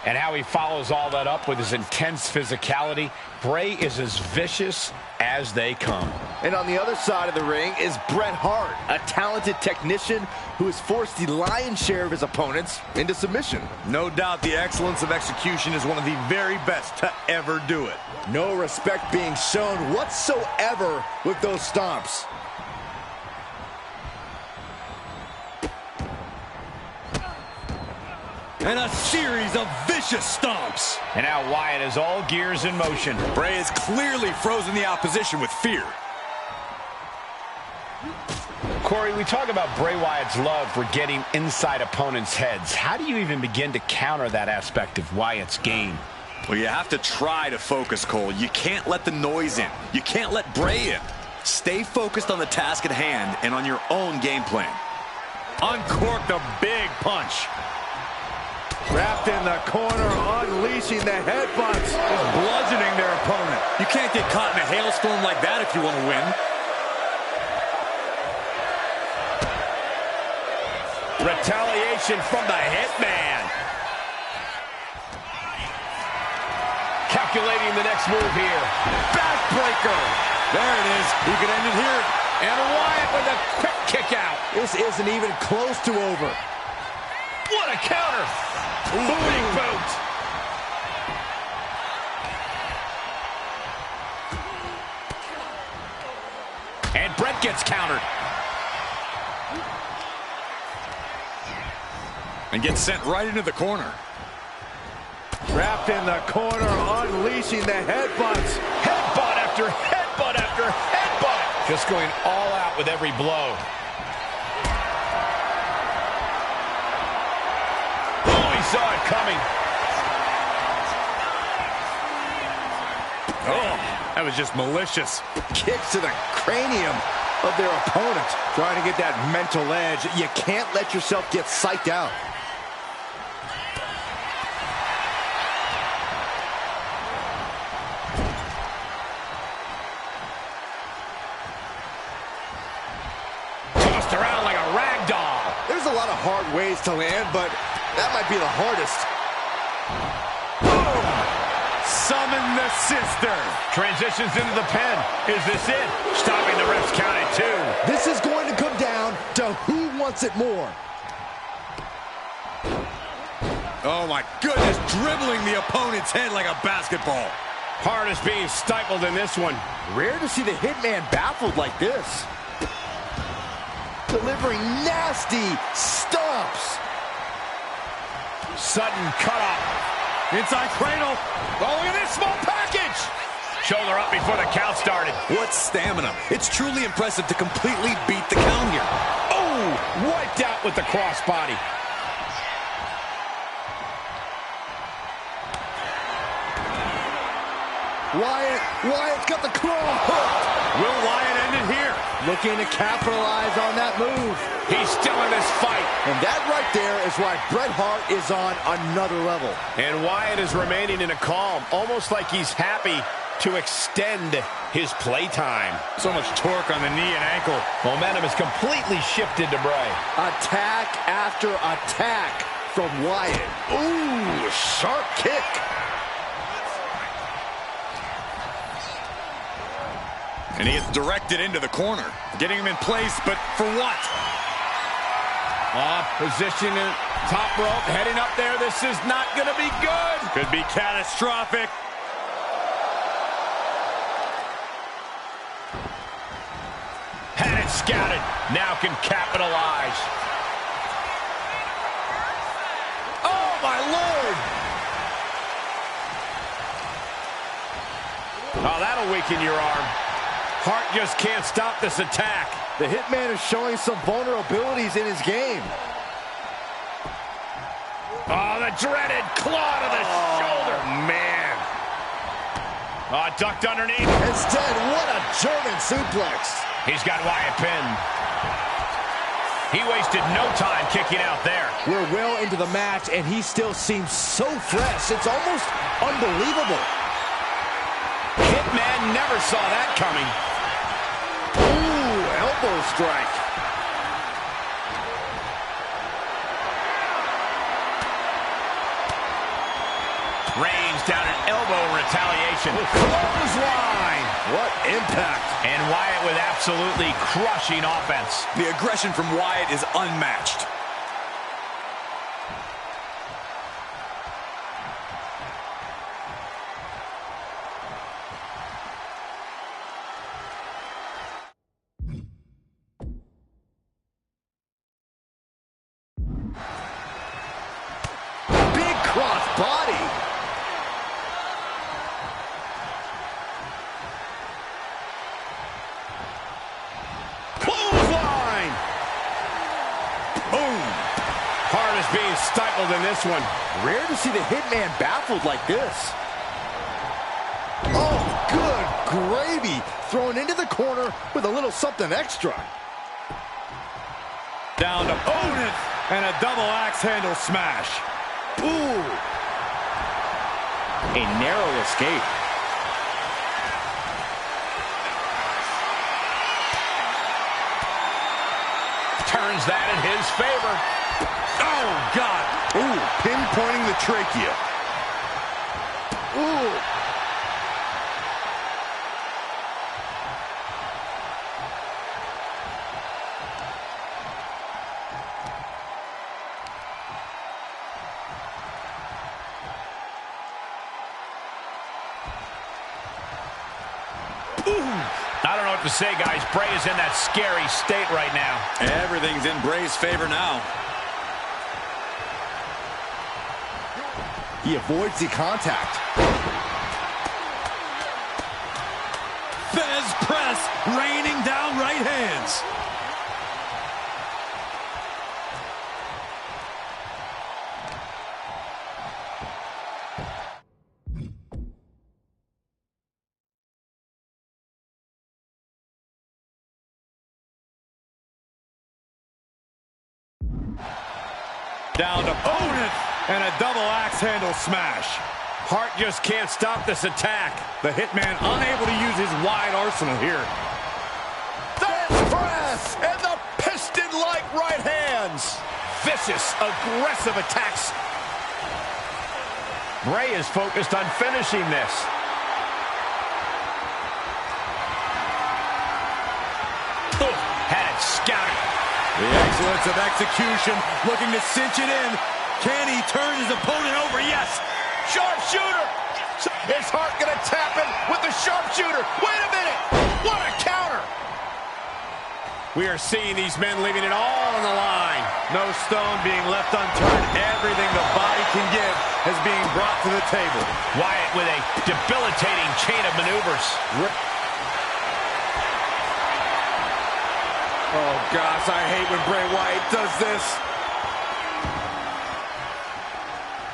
S1: And how he follows all that up with his intense physicality. Bray is as vicious as they come.
S3: And on the other side of the ring is Bret Hart, a talented technician who has forced the lion's share of his opponents into submission.
S5: No doubt the excellence of execution is one of the very best to ever do it.
S3: No respect being shown whatsoever with those stomps.
S2: And a series of vicious stomps.
S1: And now Wyatt is all gears in motion.
S2: Bray has clearly frozen the opposition with fear.
S1: Corey, we talk about Bray Wyatt's love for getting inside opponents' heads. How do you even begin to counter that aspect of Wyatt's game?
S2: Well, you have to try to focus, Cole. You can't let the noise in. You can't let Bray in. Stay focused on the task at hand and on your own game plan.
S5: Uncorked a big punch.
S3: Wrapped in the corner, unleashing the headbutts.
S5: Just bludgeoning their opponent.
S2: You can't get caught in a hailstorm like that if you want to win.
S1: Retaliation from the Hitman. Calculating the next move here.
S5: Backbreaker. There it is. He could end it here.
S1: And Wyatt with a quick kick out.
S3: This isn't even close to over.
S1: What a counter. Booting boot. And Brett gets countered.
S2: And gets sent right into the corner.
S3: Wrapped in the corner, unleashing the headbutts.
S1: Headbutt after headbutt after headbutt. Just going all out with every blow. Oh, he saw it coming.
S5: Oh, that was just malicious.
S3: Kicks to the cranium of their opponent. Trying to get that mental edge. You can't let yourself get psyched out.
S1: Tossed around like a rag doll.
S3: There's a lot of hard ways to land, but that might be the hardest.
S5: Boom! Summon the sister.
S1: Transitions into the pen. Is this it? Stopping the ref's count at 2.
S3: This is going to come down to who wants it more.
S2: Oh, my goodness. Dribbling the opponent's head like a basketball.
S1: Heart is being stifled in this one.
S3: Rare to see the Hitman baffled like this. Delivering nasty stomps.
S1: Sudden cutoff.
S5: Inside cradle.
S1: Oh, look at this small package. Shoulder up before the count started.
S2: What stamina. It's truly impressive to completely beat the count here.
S1: Oh, wiped out with the crossbody.
S3: Wyatt's got the claw hooked.
S5: Will Wyatt end it here?
S3: Looking to capitalize on that move.
S1: He's still in this fight.
S3: And that right there is why Bret Hart is on another level.
S1: And Wyatt is remaining in a calm, almost like he's happy to extend his playtime.
S5: So much torque on the knee and ankle.
S1: Momentum is completely shifted to Bray.
S3: Attack after attack from Wyatt. Ooh, sharp kick.
S2: And he gets directed into the corner. Getting him in place, but for what?
S1: Position in top rope, heading up there. This is not going to be good.
S5: Could be catastrophic.
S1: Had it scouted. Now can capitalize. Oh, my Lord. Oh, that'll weaken your arm. Hart just can't stop this attack.
S3: The Hitman is showing some vulnerabilities in his game.
S1: Oh, the dreaded claw to the shoulder.
S5: Man.
S1: Oh, ducked underneath.
S3: Instead, what a German suplex.
S1: He's got Wyatt pinned. He wasted no time kicking out there.
S3: We're well into the match, and he still seems so fresh. It's almost unbelievable.
S1: Hitman never saw that coming.
S3: Ooh, elbow strike.
S1: Rains down an elbow retaliation. Clothesline.
S3: What impact.
S1: And Wyatt with absolutely crushing offense.
S2: The aggression from Wyatt is unmatched.
S3: Big cross body.
S1: Clothesline. being stifled in this one.
S3: Rare to see the Hitman baffled like this. Oh, good gravy. Thrown into the corner with a little something extra.
S5: Down to opponent and a double axe handle smash.
S3: Ooh. A narrow escape.
S1: Turns that in his favor.
S5: Oh, God.
S3: Ooh, pinpointing the trachea. Ooh.
S1: I don't know what to say, guys. Bray is in that scary state right now.
S2: Everything's in Bray's favor now.
S3: He avoids the contact.
S2: Fez press, raining down right hands.
S5: Down to opponent and a double axe handle smash.
S1: Hart just can't stop this attack.
S5: The Hitman unable to use his wide arsenal here.
S1: Fez press and the piston-like right hands. Vicious, aggressive attacks. Bray is focused on finishing this. Ooh, had it scouted.
S5: The excellence of execution, looking to cinch it in. Can he turn his opponent over? Yes.
S1: Sharpshooter. Is Hart going to tap in with the sharpshooter? Wait a minute. What a counter. We are seeing these men leaving it all on the line.
S5: No stone being left unturned. Everything the body can give is being brought to the table.
S1: Wyatt with a debilitating chain of maneuvers.
S3: Oh, gosh, I hate when Bray Wyatt does this.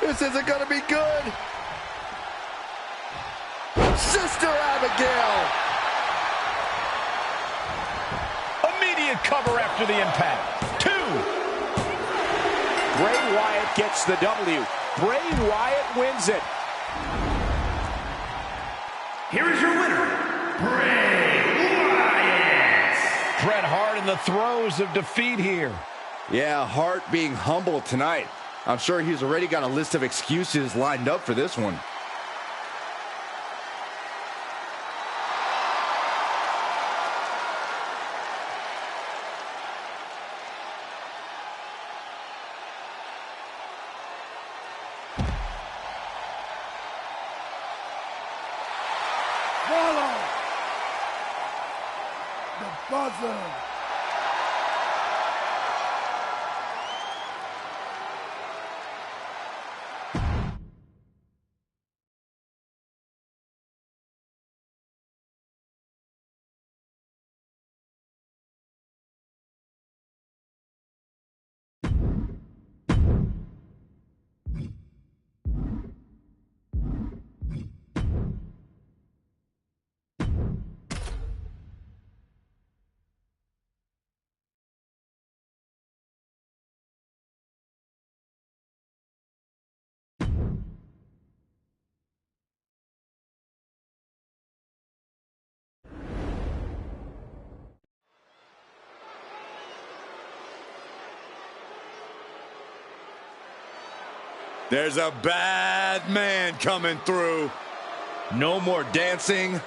S3: This isn't going to be good. Sister Abigail.
S1: Immediate cover after the impact. 2.
S3: Bray Wyatt gets the W. Bray Wyatt wins it.
S4: Here is your winner, Bray Wyatt.
S1: Bret Hart in the throes of defeat here.
S3: Yeah, Hart being humble tonight. I'm sure he's already got a list of excuses lined up for this one.
S6: Follow the buzzer.
S5: There's a bad man coming through.
S3: No more dancing,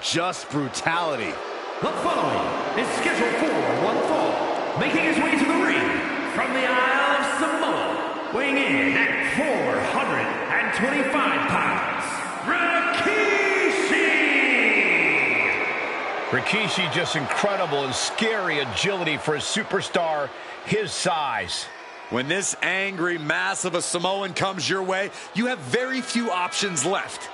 S3: just brutality.
S4: The following is scheduled for one fall, making his way to the ring from the Isle of Samoa, weighing in at 425 pounds, Rikishi!
S1: Rikishi just incredible and scary agility for a superstar his size.
S2: When this angry mass of a Samoan comes your way, you have very few options left.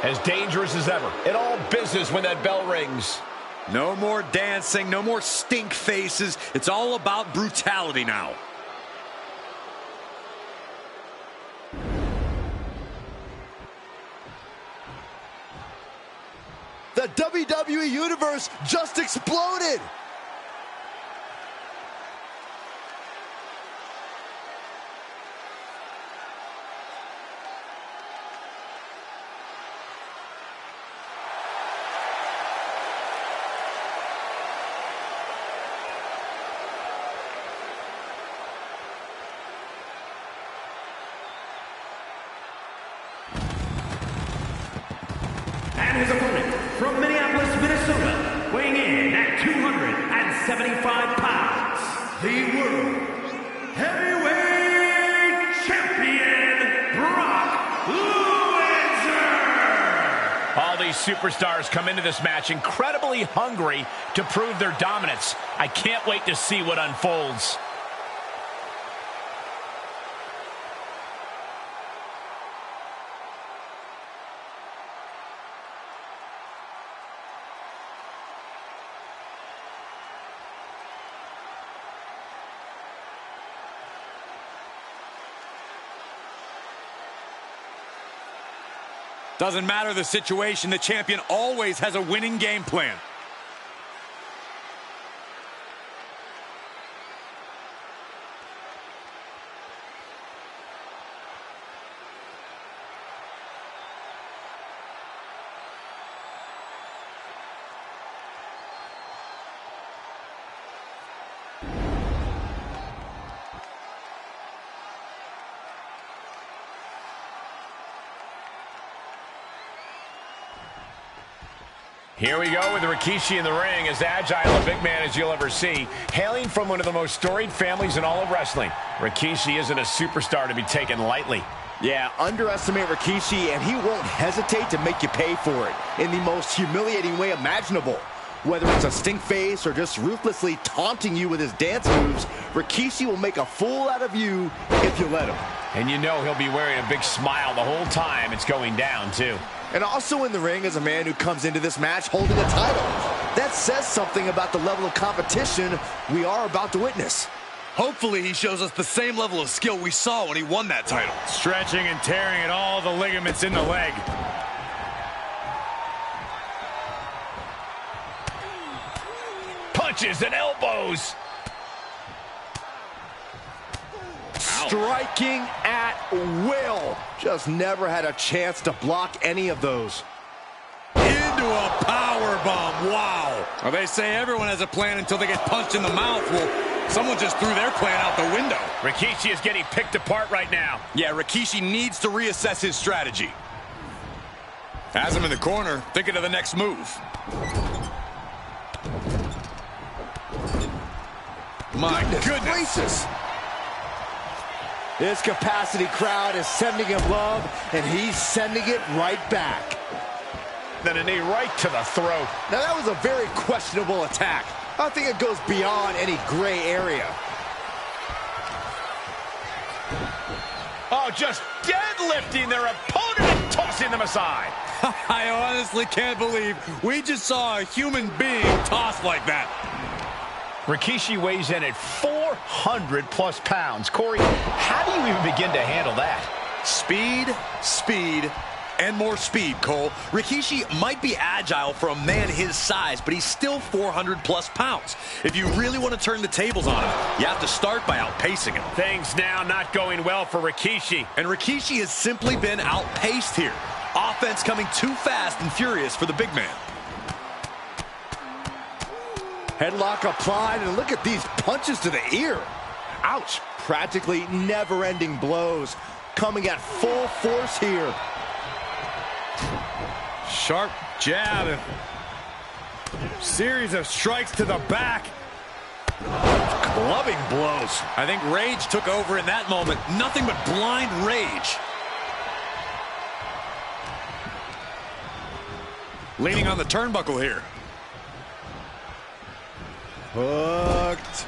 S1: As dangerous as ever. In all business when that bell rings.
S2: No more dancing, no more stink faces. It's all about brutality now.
S3: The WWE Universe just exploded.
S4: And his opponent from Minneapolis, Minnesota, weighing in at 275 pounds, the World Heavyweight Champion, Brock Lesnar!
S1: All these superstars come into this match incredibly hungry to prove their dominance. I can't wait to see what unfolds.
S2: Doesn't matter the situation, the champion always has a winning game plan.
S1: Here we go with Rikishi in the ring, as agile a big man as you'll ever see. Hailing from one of the most storied families in all of wrestling, Rikishi isn't a superstar to be taken lightly.
S3: Yeah, underestimate Rikishi and he won't hesitate to make you pay for it in the most humiliating way imaginable. Whether it's a stink face or just ruthlessly taunting you with his dance moves, Rikishi will make a fool out of you if you let him.
S1: And you know he'll be wearing a big smile the whole time it's going down, too.
S3: And also in the ring is a man who comes into this match holding a title. That says something about the level of competition we are about to witness.
S2: Hopefully he shows us the same level of skill we saw when he won that title.
S5: Stretching and tearing at all the ligaments in the leg.
S1: Punches and elbows.
S3: Striking at will. Just never had a chance to block any of those.
S2: Into a power bomb. Wow. Well, they say everyone has a plan until they get punched in the mouth. Well, someone just threw their plan out the window.
S1: Rikishi is getting picked apart right now.
S2: Yeah, Rikishi needs to reassess his strategy. Has him in the corner, thinking of the next move. My goodness.
S3: Gracious. This capacity crowd is sending him love, and he's sending it right back.
S1: Then a knee right to the throat.
S3: Now that was a very questionable attack. I think it goes beyond any gray area.
S1: Oh, just deadlifting their opponent and tossing them aside.
S2: I honestly can't believe we just saw a human being tossed like that.
S1: Rikishi weighs in at 400+ pounds. Corey, how do you even begin to handle that?
S2: Speed, speed, and more speed, Cole. Rikishi might be agile for a man his size, but he's still 400+ pounds. If you really want to turn the tables on him, you have to start by outpacing him.
S1: Things now not going well for Rikishi.
S2: And Rikishi has simply been outpaced here. Offense coming too fast and furious for the big man.
S3: Headlock applied, and look at these punches to the ear. Ouch. Practically never-ending blows coming at full force here.
S5: Sharp jab and series of strikes to the back.
S3: Clubbing blows.
S2: I think rage took over in that moment. Nothing but blind rage. Leaning on the turnbuckle here.
S3: Hooked.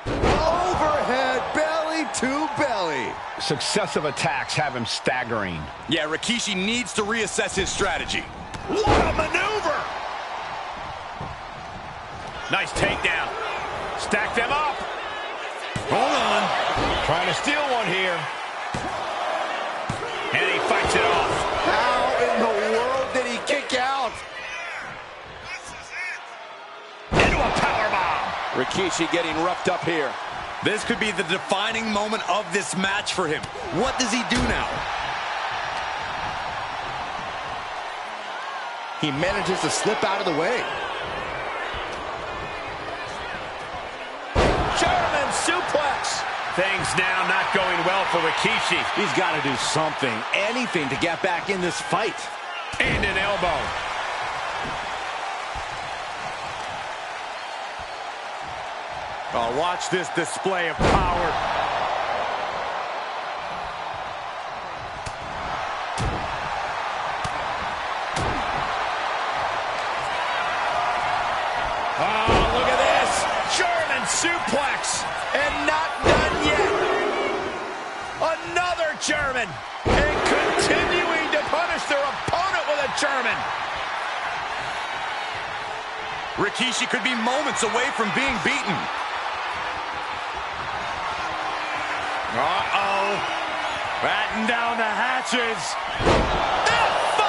S3: Overhead belly to belly.
S1: Successive attacks have him staggering.
S2: Yeah, Rikishi needs to reassess his strategy. What a maneuver!
S1: Nice takedown. Stack them up.
S2: Hold on.
S1: Trying to steal one here. And he fights it off.
S3: How in the world did he kick out?
S1: Into a powerbomb.
S3: Rikishi getting roughed up here.
S2: This could be the defining moment of this match for him. What does he do now?
S3: He manages to slip out of the way.
S1: German suplex. Things now not going well for Rikishi.
S3: He's got to do something, anything to get back in this fight.
S1: And an elbow.
S5: Oh, watch this display of power.
S1: Oh, look at this. German suplex. And not done yet. Another German. And continuing to punish their opponent with a German.
S2: Rikishi could be moments away from being beaten.
S5: Uh-oh. Batten down the hatches.
S1: F5!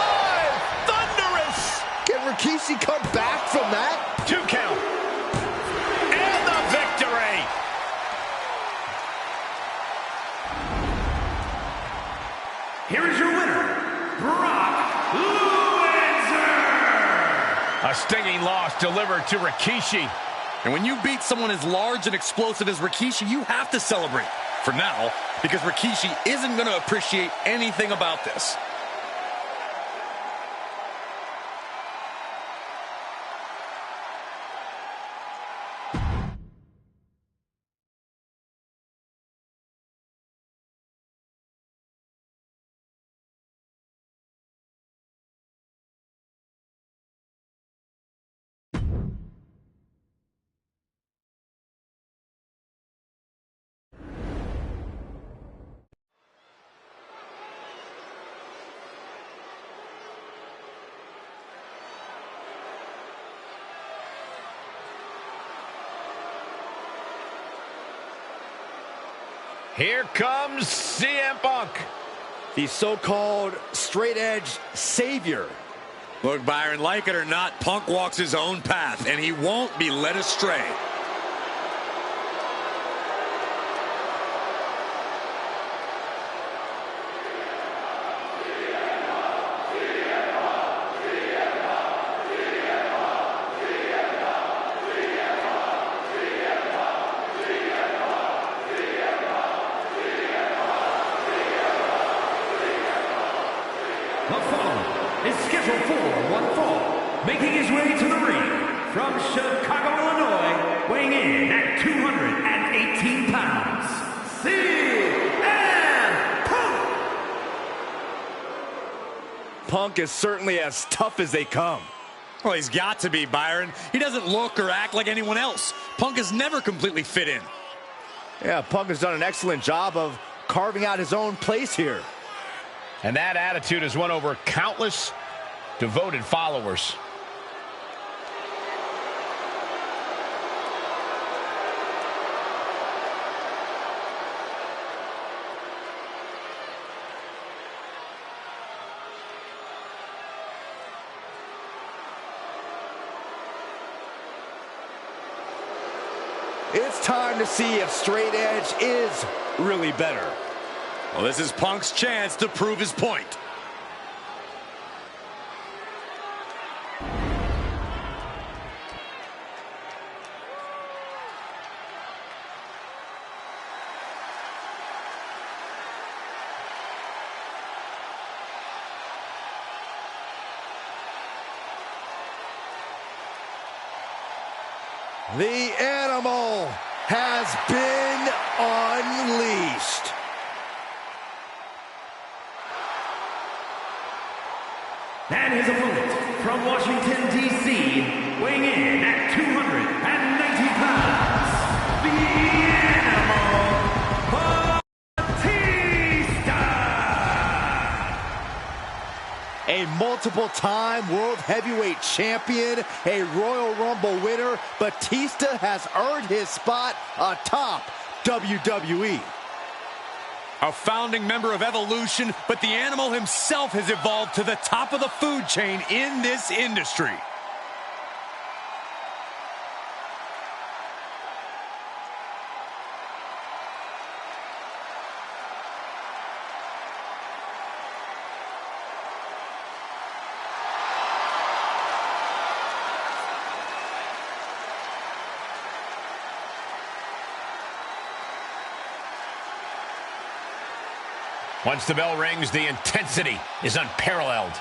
S1: Thunderous!
S3: Can Rikishi come back from that?
S1: 2 count. And the victory!
S4: Here is your winner, Brock Lesnar.
S1: A stinging loss delivered to Rikishi.
S2: And when you beat someone as large and explosive as Rikishi, you have to celebrate. For now, because Rikishi isn't going to appreciate anything about this.
S1: Here comes CM Punk.
S3: The so-called straight edge savior.
S2: Look, Byron, like it or not, Punk walks his own path, and he won't be led astray.
S4: The following is scheduled for one fall, making his way to the ring from Chicago, Illinois, weighing in at 218 pounds, CM Punk!
S3: Punk is certainly as tough as they come.
S2: Well, he's got to be, Byron. He doesn't look or act like anyone else. Punk has never completely fit in.
S3: Yeah, Punk has done an excellent job of carving out his own place here.
S1: And that attitude has won over countless devoted followers.
S3: It's time to see if straight edge is really better.
S2: Well, this is Punk's chance to prove his point.
S3: The animal has been unleashed.
S4: And his opponent from Washington, D.C., weighing in at 290 pounds, the Animal, Punk!
S3: multiple-time World Heavyweight Champion, a Royal Rumble winner, Batista has earned his spot atop WWE.
S2: A founding member of Evolution, but the Animal himself has evolved to the top of the food chain in this industry.
S1: Once the bell rings, the intensity is unparalleled.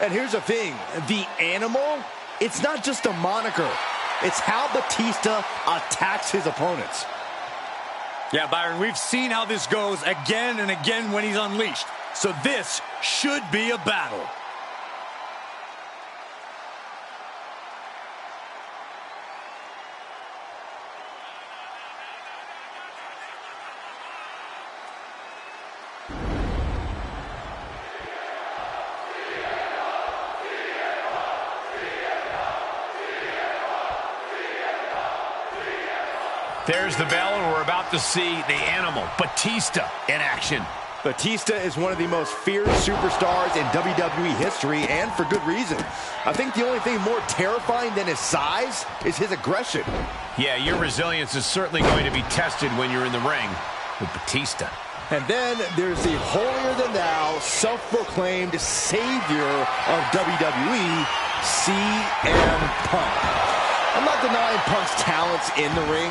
S3: And here's the thing, the Animal, it's not just a moniker. It's how Batista attacks his opponents.
S2: Yeah, Byron, we've seen how this goes again and again when he's unleashed. So this should be a battle.
S1: There's the bell, and we're about to see the Animal, Batista, in action.
S3: Batista is one of the most feared superstars in WWE history, and for good reason. I think the only thing more terrifying than his size is his aggression.
S1: Yeah, your resilience is certainly going to be tested when you're in the ring with Batista.
S3: And then there's the holier-than-thou, self-proclaimed savior of WWE, CM Punk. I'm not denying Punk's talents in the ring,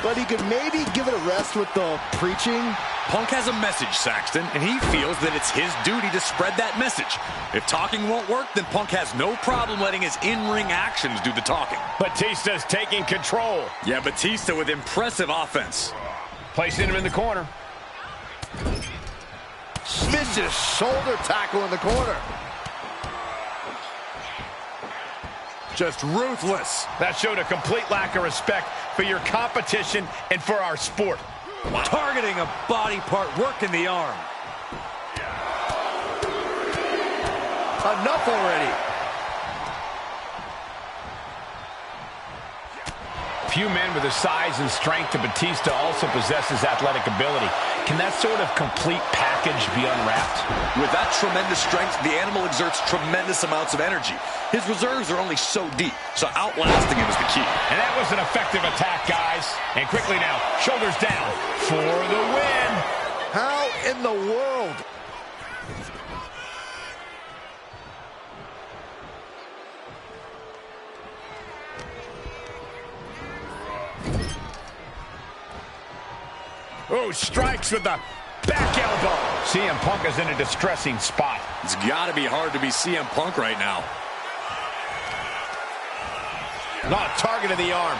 S3: but he could maybe give it a rest with the preaching.
S2: Punk has a message, Saxton, and he feels that it's his duty to spread that message. If talking won't work, then Punk has no problem letting his in-ring actions do the talking.
S1: Batista's taking control.
S2: Yeah, Batista with impressive offense.
S1: Placing him in the corner.
S3: Vicious shoulder tackle in the corner.
S2: Just ruthless.
S1: That showed a complete lack of respect for your competition and for our sport.
S2: Wow. Targeting a body part, working the arm.
S3: Enough already.
S1: Few men with the size and strength of Batista also possesses athletic ability. Can that sort of complete package be unwrapped?
S6: With that tremendous strength, the Animal exerts tremendous amounts of energy. His reserves are only so deep, so outlasting him is the key.
S1: And that was an effective attack, guys. And quickly now, shoulders down for the win.
S3: How in the world?
S1: Oh, strikes with the back elbow. CM Punk is in a distressing spot.
S2: It's got to be hard to be CM Punk right now.
S1: Not targeting the arm.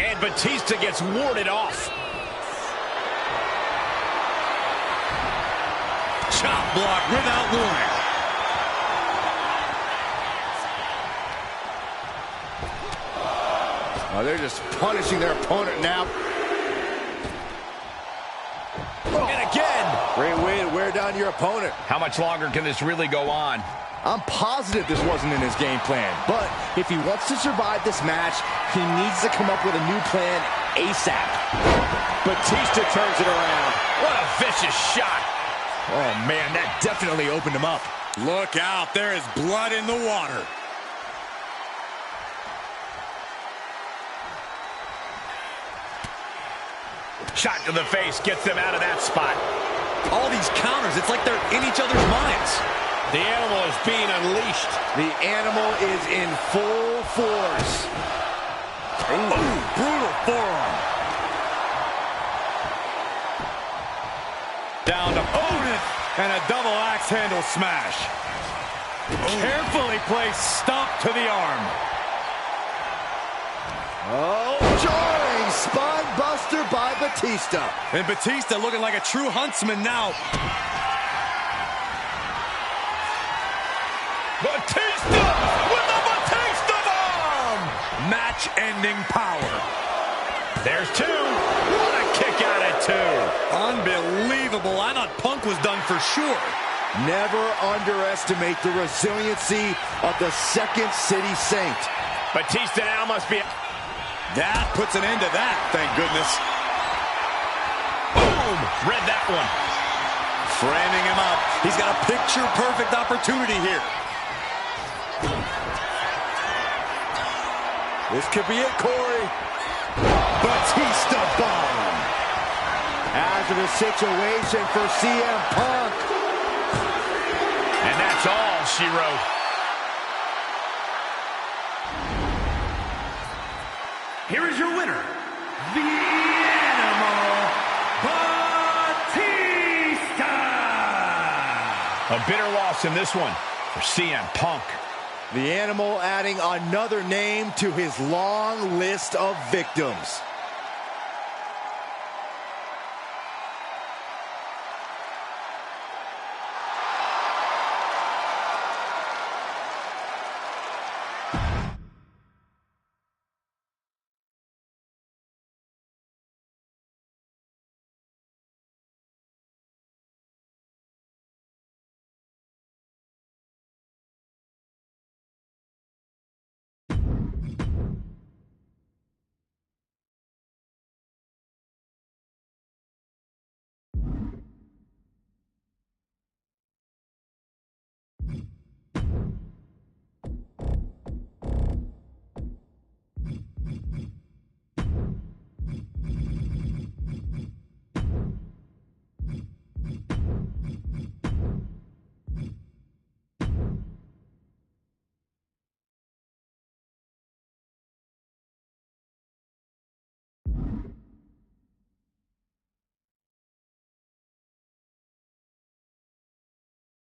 S1: And Batista gets warded off.
S2: Chop block without warning.
S3: Oh, they're just punishing their opponent now. Oh.
S1: And again.
S3: Great way to wear down your opponent.
S1: How much longer can this really go on?
S3: I'm positive this wasn't in his game plan, but if he wants to survive this match, he needs to come up with a new plan ASAP. Batista turns it around.
S1: What a vicious shot.
S3: Oh, man, that definitely opened him up.
S2: Look out, there is blood in the water.
S1: Shot to the face gets them out of that spot.
S2: All these counters, it's like they're in each other's minds.
S1: The Animal is being unleashed.
S3: The Animal is in full force.
S2: Ooh, brutal forearm. Down to opponent and a double axe handle smash. Carefully placed stomp to the arm.
S3: Oh, jarring spine buster by Batista.
S2: And Batista looking like a true huntsman now.
S1: Batista with the Batista bomb!
S2: match-ending power.
S1: There's two. What a kick out at two.
S2: Unbelievable. I thought Punk was done for sure.
S3: Never underestimate the resiliency of the Second City Saint.
S1: Batista now must be...
S2: That puts an end to that, thank goodness.
S1: Boom! Read that one.
S2: Framing him up. He's got a picture-perfect opportunity here.
S3: This could be it, Corey. Batista bomb. Hazardous situation for CM Punk.
S1: And that's all she wrote.
S4: Here is your winner, the Animal Batista.
S1: A bitter loss in this one for CM Punk.
S3: The Animal adding another name to his long list of victims.